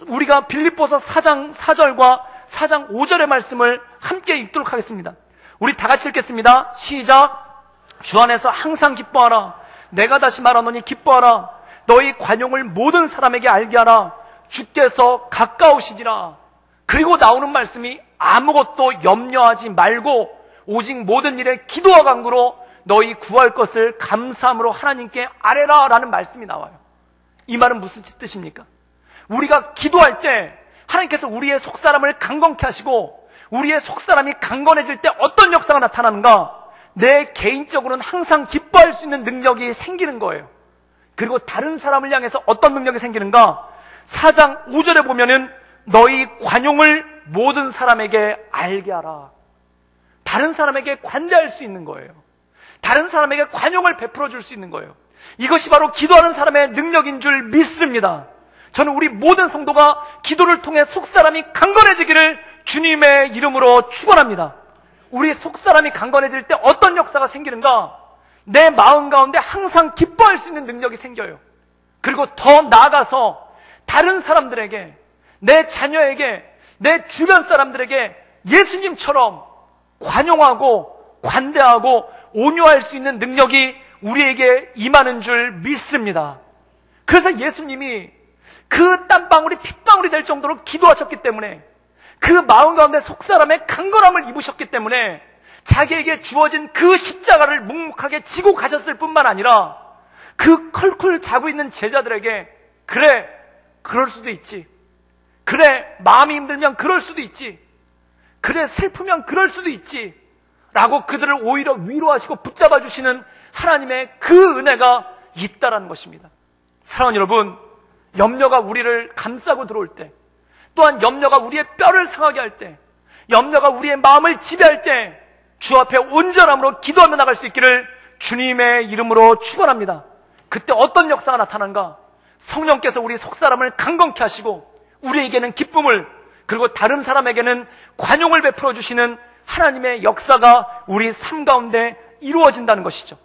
우리가 빌립보서 4장 4절과 4장 5절의 말씀을 함께 읽도록 하겠습니다. 우리 다 같이 읽겠습니다. 시작. 주 안에서 항상 기뻐하라. 내가 다시 말하노니 기뻐하라. 너희 관용을 모든 사람에게 알게 하라. 주께서 가까우시니라. 그리고 나오는 말씀이 아무것도 염려하지 말고 오직 모든 일에 기도와 간구로 너희 구할 것을 감사함으로 하나님께 아뢰라 라는 말씀이 나와요. 이 말은 무슨 뜻입니까? 우리가 기도할 때 하나님께서 우리의 속사람을 강건케 하시고 우리의 속사람이 강건해질 때 어떤 역사가 나타나는가? 내 개인적으로는 항상 기뻐할 수 있는 능력이 생기는 거예요. 그리고 다른 사람을 향해서 어떤 능력이 생기는가? 4장 5절에 보면은 너희 관용을 모든 사람에게 알게 하라. 다른 사람에게 관대할 수 있는 거예요. 다른 사람에게 관용을 베풀어 줄 수 있는 거예요. 이것이 바로 기도하는 사람의 능력인 줄 믿습니다. 저는 우리 모든 성도가 기도를 통해 속사람이 강건해지기를 주님의 이름으로 축원합니다. 우리 속사람이 강건해질 때 어떤 역사가 생기는가? 내 마음 가운데 항상 기뻐할 수 있는 능력이 생겨요. 그리고 더 나아가서 다른 사람들에게, 내 자녀에게, 내 주변 사람들에게 예수님처럼 관용하고 관대하고 온유할 수 있는 능력이 우리에게 임하는 줄 믿습니다. 그래서 예수님이 그 땀방울이 핏방울이 될 정도로 기도하셨기 때문에, 그 마음 가운데 속사람의 강건함을 입으셨기 때문에 자기에게 주어진 그 십자가를 묵묵하게 지고 가셨을 뿐만 아니라 그 컬컬 자고 있는 제자들에게 그래, 그럴 수도 있지. 그래, 마음이 힘들면 그럴 수도 있지. 그래, 슬프면 그럴 수도 있지. 라고 그들을 오히려 위로하시고 붙잡아 주시는 하나님의 그 은혜가 있다라는 것입니다. 사랑하는 여러분, 염려가 우리를 감싸고 들어올 때, 또한 염려가 우리의 뼈를 상하게 할 때, 염려가 우리의 마음을 지배할 때 주 앞에 온전함으로 기도하며 나갈 수 있기를 주님의 이름으로 축원합니다. 그때 어떤 역사가 나타난가? 성령께서 우리 속사람을 강건케 하시고 우리에게는 기쁨을, 그리고 다른 사람에게는 관용을 베풀어 주시는 하나님의 역사가 우리 삶 가운데 이루어진다는 것이죠.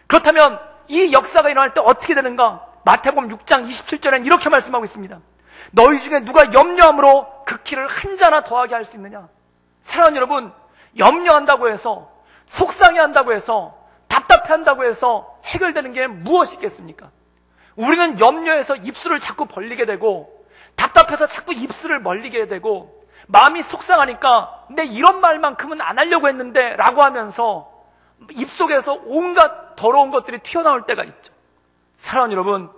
그렇다면 이 역사가 일어날 때 어떻게 되는가? 마태복음 6장 27절에는 이렇게 말씀하고 있습니다. 너희 중에 누가 염려함으로 그 키를 한 자나 더하게 할 수 있느냐? 사랑하는 여러분, 염려한다고 해서, 속상해한다고 해서, 답답해한다고 해서 해결되는 게 무엇이 있겠습니까? 우리는 염려해서 입술을 자꾸 벌리게 되고, 답답해서 자꾸 입술을 벌리게 되고, 마음이 속상하니까 내 이런 말만큼은 안 하려고 했는데 라고 하면서 입속에서 온갖 더러운 것들이 튀어나올 때가 있죠. 사랑하는 여러분,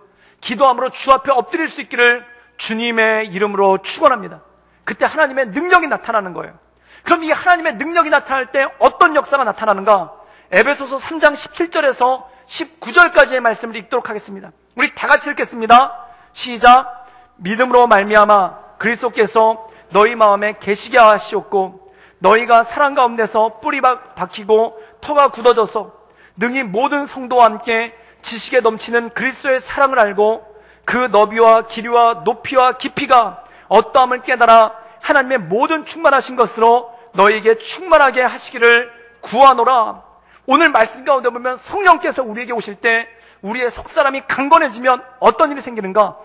기도함으로 주 앞에 엎드릴 수 있기를 주님의 이름으로 축원합니다. 그때 하나님의 능력이 나타나는 거예요. 그럼 이 하나님의 능력이 나타날 때 어떤 역사가 나타나는가? 에베소서 3장 17절에서 19절까지의 말씀을 읽도록 하겠습니다. 우리 다 같이 읽겠습니다. 시작. 믿음으로 말미암아 그리스도께서 너희 마음에 계시게 하시었고 너희가 사랑 가운데서 뿌리 박히고 터가 굳어져서 능히 모든 성도와 함께 지식에 넘치는 그리스도의 사랑을 알고 그 너비와 길이와 높이와 깊이가 어떠함을 깨달아 하나님의 모든 충만하신 것으로 너희에게 충만하게 하시기를 구하노라. 오늘 말씀 가운데 보면 성령께서 우리에게 오실 때 우리의 속사람이 강건해지면 어떤 일이 생기는가?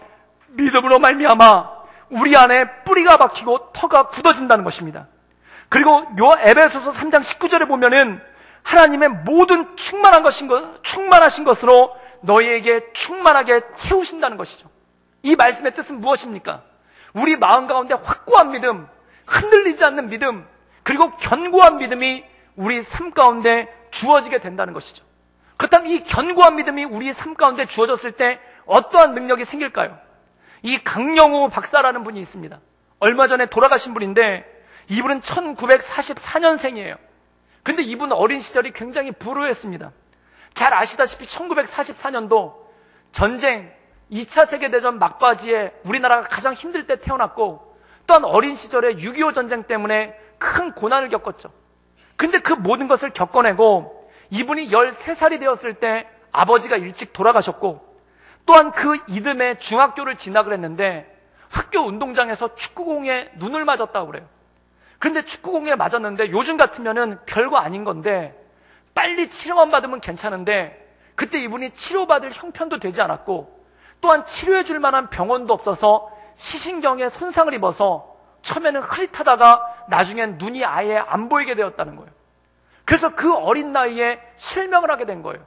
믿음으로 말미암아 우리 안에 뿌리가 박히고 터가 굳어진다는 것입니다. 그리고 요 에베소서 3장 19절에 보면은 하나님의 모든 충만하신 것으로 너희에게 충만하게 채우신다는 것이죠. 이 말씀의 뜻은 무엇입니까? 우리 마음 가운데 확고한 믿음, 흔들리지 않는 믿음, 그리고 견고한 믿음이 우리 삶 가운데 주어지게 된다는 것이죠. 그렇다면 이 견고한 믿음이 우리 삶 가운데 주어졌을 때 어떠한 능력이 생길까요? 이 강영우 박사라는 분이 있습니다. 얼마 전에 돌아가신 분인데 이분은 1944년생이에요. 근데 이분 어린 시절이 굉장히 불우했습니다. 잘 아시다시피 1944년도 전쟁, 2차 세계대전 막바지에 우리나라가 가장 힘들 때 태어났고 또한 어린 시절에 6.25 전쟁 때문에 큰 고난을 겪었죠. 근데 그 모든 것을 겪어내고 이분이 13살이 되었을 때 아버지가 일찍 돌아가셨고 또한 그 이듬해 중학교를 진학을 했는데 학교 운동장에서 축구공에 눈을 맞았다고 그래요. 그런데 축구공에 맞았는데 요즘 같으면은 별거 아닌 건데 빨리 치료만 받으면 괜찮은데 그때 이분이 치료받을 형편도 되지 않았고 또한 치료해 줄 만한 병원도 없어서 시신경에 손상을 입어서 처음에는 흐릿하다가 나중엔 눈이 아예 안 보이게 되었다는 거예요. 그래서 그 어린 나이에 실명을 하게 된 거예요.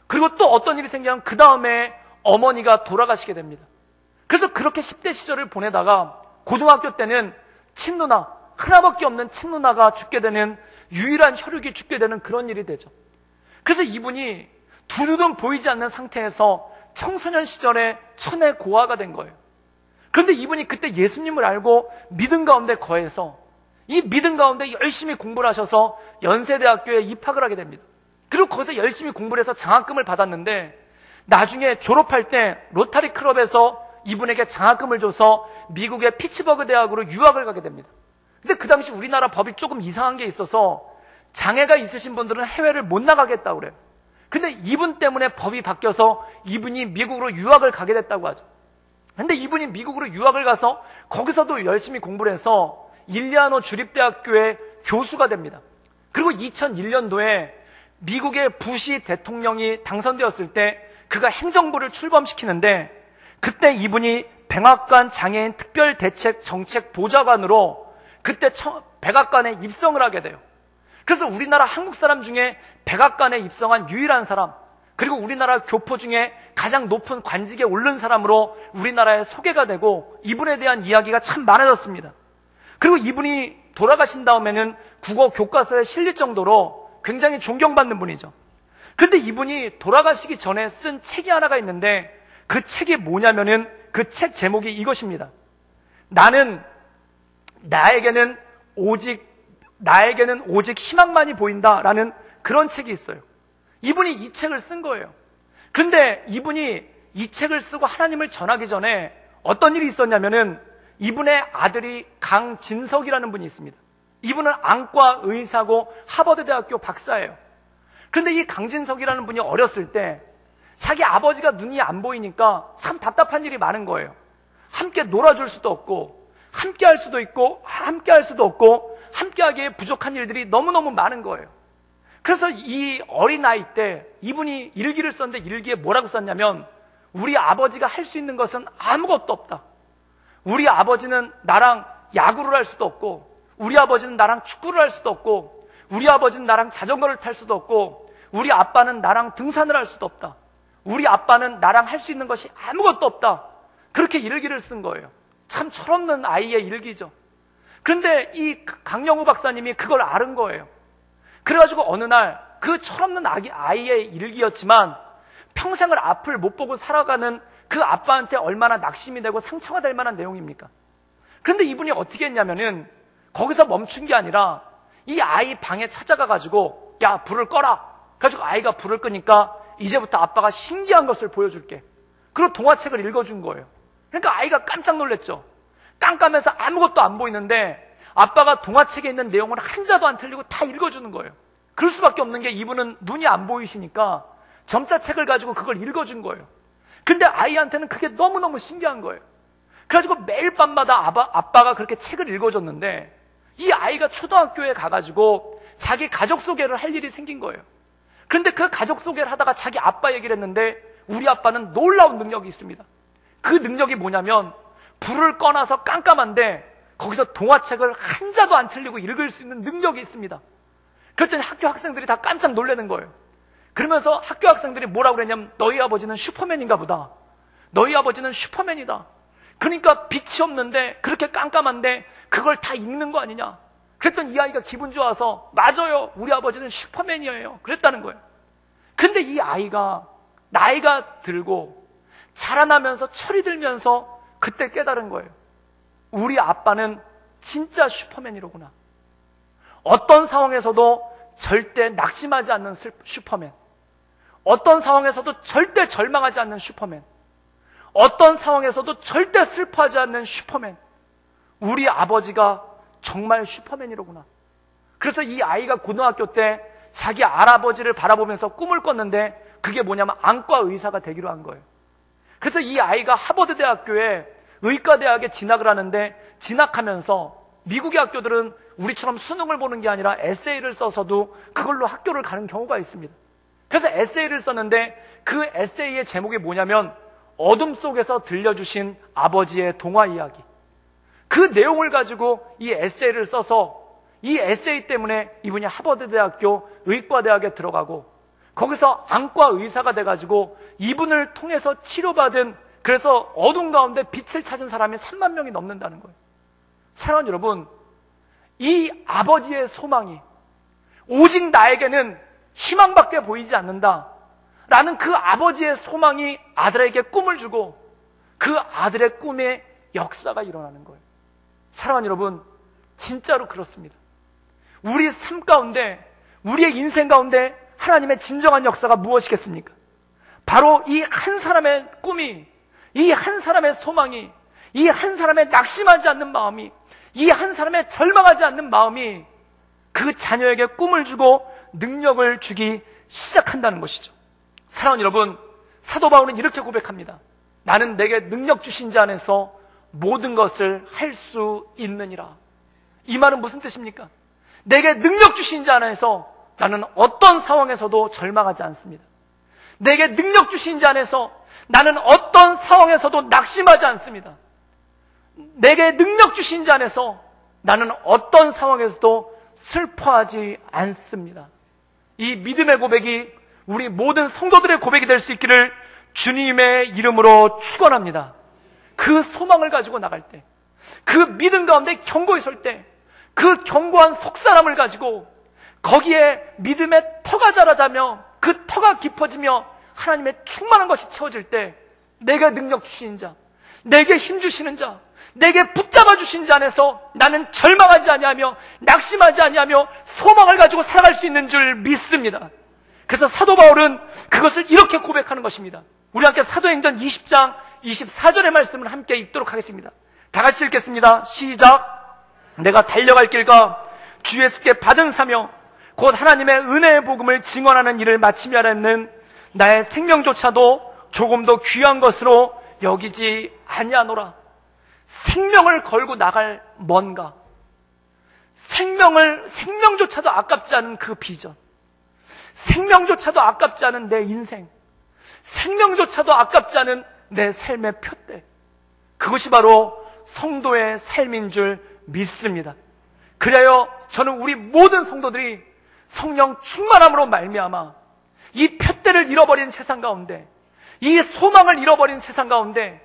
그리고 또 어떤 일이 생기면 그 다음에 어머니가 돌아가시게 됩니다. 그래서 그렇게 10대 시절을 보내다가 고등학교 때는 친누나, 하나밖에 없는 친누나가 죽게 되는 유일한 혈육이 죽게 되는 그런 일이 되죠. 그래서 이분이 두 눈은 보이지 않는 상태에서 청소년 시절에 천의 고아가 된 거예요. 그런데 이분이 그때 예수님을 알고 믿음 가운데 거해서 이 믿음 가운데 열심히 공부를 하셔서 연세대학교에 입학을 하게 됩니다. 그리고 거기서 열심히 공부를 해서 장학금을 받았는데 나중에 졸업할 때 로타리 클럽에서 이분에게 장학금을 줘서 미국의 피츠버그 대학으로 유학을 가게 됩니다. 근데 그 당시 우리나라 법이 조금 이상한 게 있어서 장애가 있으신 분들은 해외를 못 나가게 했다고 그래요. 근데 이분 때문에 법이 바뀌어서 이분이 미국으로 유학을 가게 됐다고 하죠. 근데 이분이 미국으로 유학을 가서 거기서도 열심히 공부를 해서 일리아노 주립대학교의 교수가 됩니다. 그리고 2001년도에 미국의 부시 대통령이 당선되었을 때 그가 행정부를 출범시키는데 그때 이분이 백악관 장애인 특별대책 정책 보좌관으로 그때 백악관에 입성을 하게 돼요. 그래서 우리나라 한국 사람 중에 백악관에 입성한 유일한 사람, 그리고 우리나라 교포 중에 가장 높은 관직에 오른 사람으로 우리나라에 소개가 되고 이분에 대한 이야기가 참 많아졌습니다. 그리고 이분이 돌아가신 다음에는 국어 교과서에 실릴 정도로 굉장히 존경받는 분이죠. 그런데 이분이 돌아가시기 전에 쓴 책이 하나가 있는데 그 책이 뭐냐면은 그 책 제목이 이것입니다. 나에게는 오직 희망만이 보인다라는 그런 책이 있어요. 이분이 이 책을 쓴 거예요. 근데 이분이 이 책을 쓰고 하나님을 전하기 전에 어떤 일이 있었냐면은 이분의 아들이 강진석이라는 분이 있습니다. 이분은 안과 의사고 하버드 대학교 박사예요. 그런데 이 강진석이라는 분이 어렸을 때 자기 아버지가 눈이 안 보이니까 참 답답한 일이 많은 거예요. 함께 놀아줄 수도 없고, 함께 할 수도 있고, 함께 할 수도 없고, 함께 하기에 부족한 일들이 너무너무 많은 거예요. 그래서 이 어린 나이 때 이분이 일기를 썼는데 일기에 뭐라고 썼냐면, 우리 아버지가 할 수 있는 것은 아무것도 없다. 우리 아버지는 나랑 야구를 할 수도 없고, 우리 아버지는 나랑 축구를 할 수도 없고, 우리 아버지는 나랑 자전거를 탈 수도 없고, 우리 아빠는 나랑 등산을 할 수도 없다. 우리 아빠는 나랑 할 수 있는 것이 아무것도 없다. 그렇게 일기를 쓴 거예요. 참 철없는 아이의 일기죠. 그런데 이 강영우 박사님이 그걸 아는 거예요. 그래가지고 어느 날 그 철없는 아이의 일기였지만 평생을 앞을 못 보고 살아가는 그 아빠한테 얼마나 낙심이 되고 상처가 될 만한 내용입니까? 그런데 이분이 어떻게 했냐면은 거기서 멈춘 게 아니라 이 아이 방에 찾아가가지고 야, 불을 꺼라. 그래가지고 아이가 불을 끄니까 이제부터 아빠가 신기한 것을 보여줄게. 그리고 동화책을 읽어준 거예요. 그러니까 아이가 깜짝 놀랐죠. 깜깜해서 아무것도 안 보이는데 아빠가 동화책에 있는 내용을 한자도 안 틀리고 다 읽어주는 거예요. 그럴 수밖에 없는 게 이분은 눈이 안 보이시니까 점자책을 가지고 그걸 읽어준 거예요. 근데 아이한테는 그게 너무너무 신기한 거예요. 그래가지고 매일 밤마다 아빠가 그렇게 책을 읽어줬는데 이 아이가 초등학교에 가가지고 자기 가족 소개를 할 일이 생긴 거예요. 그런데 그 가족 소개를 하다가 자기 아빠 얘기를 했는데 우리 아빠는 놀라운 능력이 있습니다. 그 능력이 뭐냐면 불을 꺼놔서 깜깜한데 거기서 동화책을 한자도 안 틀리고 읽을 수 있는 능력이 있습니다. 그랬더니 학교 학생들이 다 깜짝 놀라는 거예요. 그러면서 학교 학생들이 뭐라고 그랬냐면 너희 아버지는 슈퍼맨인가 보다. 너희 아버지는 슈퍼맨이다. 그러니까 빛이 없는데 그렇게 깜깜한데 그걸 다 읽는 거 아니냐. 그랬더니 이 아이가 기분 좋아서 맞아요. 우리 아버지는 슈퍼맨이에요. 그랬다는 거예요. 근데 이 아이가 나이가 들고 자라나면서 철이 들면서 그때 깨달은 거예요. 우리 아빠는 진짜 슈퍼맨이로구나. 어떤 상황에서도 절대 낙심하지 않는 슈퍼맨. 어떤 상황에서도 절대 절망하지 않는 슈퍼맨. 어떤 상황에서도 절대 슬퍼하지 않는 슈퍼맨. 우리 아버지가 정말 슈퍼맨이로구나. 그래서 이 아이가 고등학교 때 자기 할아버지를 바라보면서 꿈을 꿨는데 그게 뭐냐면 안과 의사가 되기로 한 거예요. 그래서 이 아이가 하버드 대학교에 의과대학에 진학을 하는데 진학하면서 미국의 학교들은 우리처럼 수능을 보는 게 아니라 에세이를 써서도 그걸로 학교를 가는 경우가 있습니다. 그래서 에세이를 썼는데 그 에세이의 제목이 뭐냐면 어둠 속에서 들려주신 아버지의 동화 이야기. 그 내용을 가지고 이 에세이를 써서 이 에세이 때문에 이분이 하버드 대학교 의과대학에 들어가고 거기서 안과 의사가 돼가지고 이분을 통해서 치료받은 그래서 어둠 가운데 빛을 찾은 사람이 3만 명이 넘는다는 거예요. 사랑하는 여러분, 이 아버지의 소망이 오직 나에게는 희망밖에 보이지 않는다 라는 그 아버지의 소망이 아들에게 꿈을 주고 그 아들의 꿈에 역사가 일어나는 거예요. 사랑하는 여러분, 진짜로 그렇습니다. 우리 삶 가운데, 우리의 인생 가운데 하나님의 진정한 역사가 무엇이겠습니까? 바로 이 한 사람의 꿈이, 이 한 사람의 소망이, 이 한 사람의 낙심하지 않는 마음이, 이 한 사람의 절망하지 않는 마음이 그 자녀에게 꿈을 주고 능력을 주기 시작한다는 것이죠. 사랑하는 여러분, 사도 바울은 이렇게 고백합니다. 나는 내게 능력 주신 자 안에서 모든 것을 할 수 있느니라. 이 말은 무슨 뜻입니까? 내게 능력 주신 자 안에서 나는 어떤 상황에서도 절망하지 않습니다. 내게 능력 주신 자 안에서 나는 어떤 상황에서도 낙심하지 않습니다. 내게 능력 주신 자 안에서 나는 어떤 상황에서도 슬퍼하지 않습니다. 이 믿음의 고백이 우리 모든 성도들의 고백이 될 수 있기를 주님의 이름으로 축원합니다. 그 소망을 가지고 나갈 때, 그 믿음 가운데 견고히 설 때, 그 견고한 속사람을 가지고 거기에 믿음의 터가 자라자며 그 터가 깊어지며 하나님의 충만한 것이 채워질 때 내게 능력 주시는 자, 내게 힘 주시는 자, 내게 붙잡아 주신 자 안에서 나는 절망하지 아니하며 낙심하지 아니하며 소망을 가지고 살아갈 수 있는 줄 믿습니다. 그래서 사도 바울은 그것을 이렇게 고백하는 것입니다. 우리 함께 사도행전 20장 24절의 말씀을 함께 읽도록 하겠습니다. 다 같이 읽겠습니다. 시작. 내가 달려갈 길과 주 예수께 받은 사명 곧 하나님의 은혜의 복음을 증언하는 일을 마치며 하는 나의 생명조차도 조금도 귀한 것으로 여기지 아니하노라. 생명을 걸고 나갈 뭔가, 생명조차도 아깝지 않은 그 비전, 생명조차도 아깝지 않은 내 인생, 생명조차도 아깝지 않은 내 삶의 표대, 그것이 바로 성도의 삶인 줄 믿습니다. 그래요, 저는 우리 모든 성도들이 성령 충만함으로 말미암아 이 표대를 잃어버린 세상 가운데, 이 소망을 잃어버린 세상 가운데,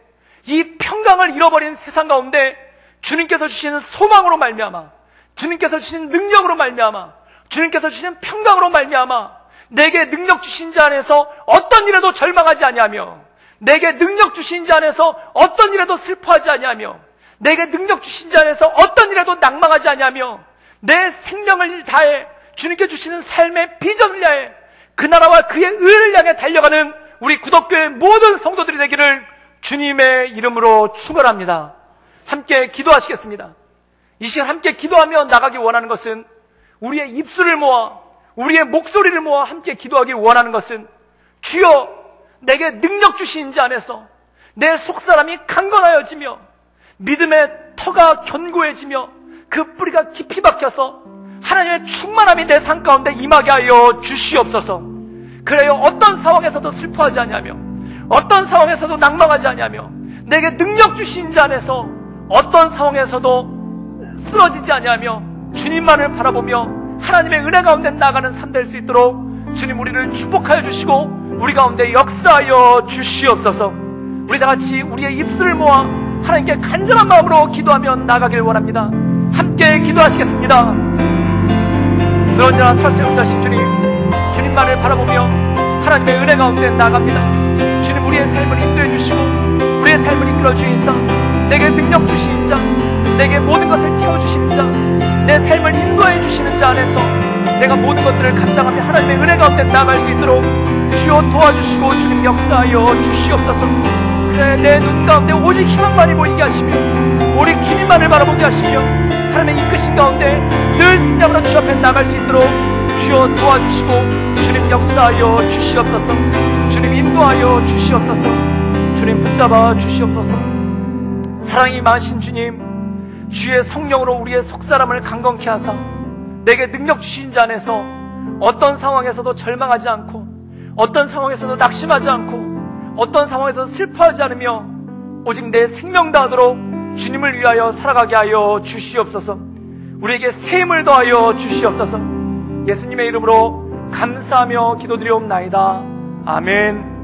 이 평강을 잃어버린 세상 가운데 주님께서 주시는 소망으로 말미암아, 주님께서 주시는 능력으로 말미암아, 주님께서 주시는 평강으로 말미암아 내게 능력 주신 자 안에서 어떤 일에도 절망하지 아니하며, 내게 능력 주신 자 안에서 어떤 일에도 슬퍼하지 아니하며, 내게 능력 주신 자 안에서 어떤 일에도 낭망하지 아니하며, 내 생명을 다해 주님께 주시는 삶의 비전을 위해 그 나라와 그의 의를 향해 달려가는 우리 구덕교회 모든 성도들이 되기를 주님의 이름으로 축원합니다. 함께 기도하시겠습니다. 이 시간 함께 기도하며 나가기 원하는 것은, 우리의 입술을 모아 우리의 목소리를 모아 함께 기도하기 원하는 것은, 주여 내게 능력 주신 자 안에서 내 속사람이 강건하여지며 믿음의 터가 견고해지며 그 뿌리가 깊이 박혀서 하나님의 충만함이 내 삶 가운데 임하게 하여 주시옵소서. 그래요, 어떤 상황에서도 슬퍼하지 아니하며, 어떤 상황에서도 낭망하지 아니하며, 내게 능력 주신 자 안에서 어떤 상황에서도 쓰러지지 아니하며 주님만을 바라보며 하나님의 은혜 가운데 나아가는 삶 될 수 있도록 주님 우리를 축복하여 주시고 우리 가운데 역사하여 주시옵소서. 우리 다같이 우리의 입술을 모아 하나님께 간절한 마음으로 기도하며 나아가길 원합니다. 함께 기도하시겠습니다. 늘 언제나 설세 역사하신 주님, 주님만을 바라보며 하나님의 은혜 가운데 나아갑니다. 주님 우리의 삶을 인도해 주시고 우리의 삶을 이끌어 주시사 내게 능력 주시는 자, 내게 모든 것을 채워주시는 자, 내 삶을 인도해 주시는 자 안에서 내가 모든 것들을 감당하며 하나님의 은혜 가운데 나아갈 수 있도록 주여 도와주시고 주님 역사하여 주시옵소서. 그래, 내 눈 가운데 오직 희망만이 보이게 하시며 오직 주님만을 바라보게 하시며 하나님의 이끄신 가운데 늘 승리함으로 주 앞에 나아갈 수 있도록 주여 도와주시고 주님 역사하여 주시옵소서. 주님 인도하여 주시옵소서. 주님 붙잡아 주시옵소서. 사랑이 많으신 주님, 주의 성령으로 우리의 속사람을 강건케 하사 내게 능력 주신 자 안에서 어떤 상황에서도 절망하지 않고, 어떤 상황에서도 낙심하지 않고, 어떤 상황에서도 슬퍼하지 않으며 오직 내 생명 다하도록 주님을 위하여 살아가게 하여 주시옵소서. 우리에게 새 힘을 더하여 주시옵소서. 예수님의 이름으로 감사하며 기도드리옵나이다. 아멘.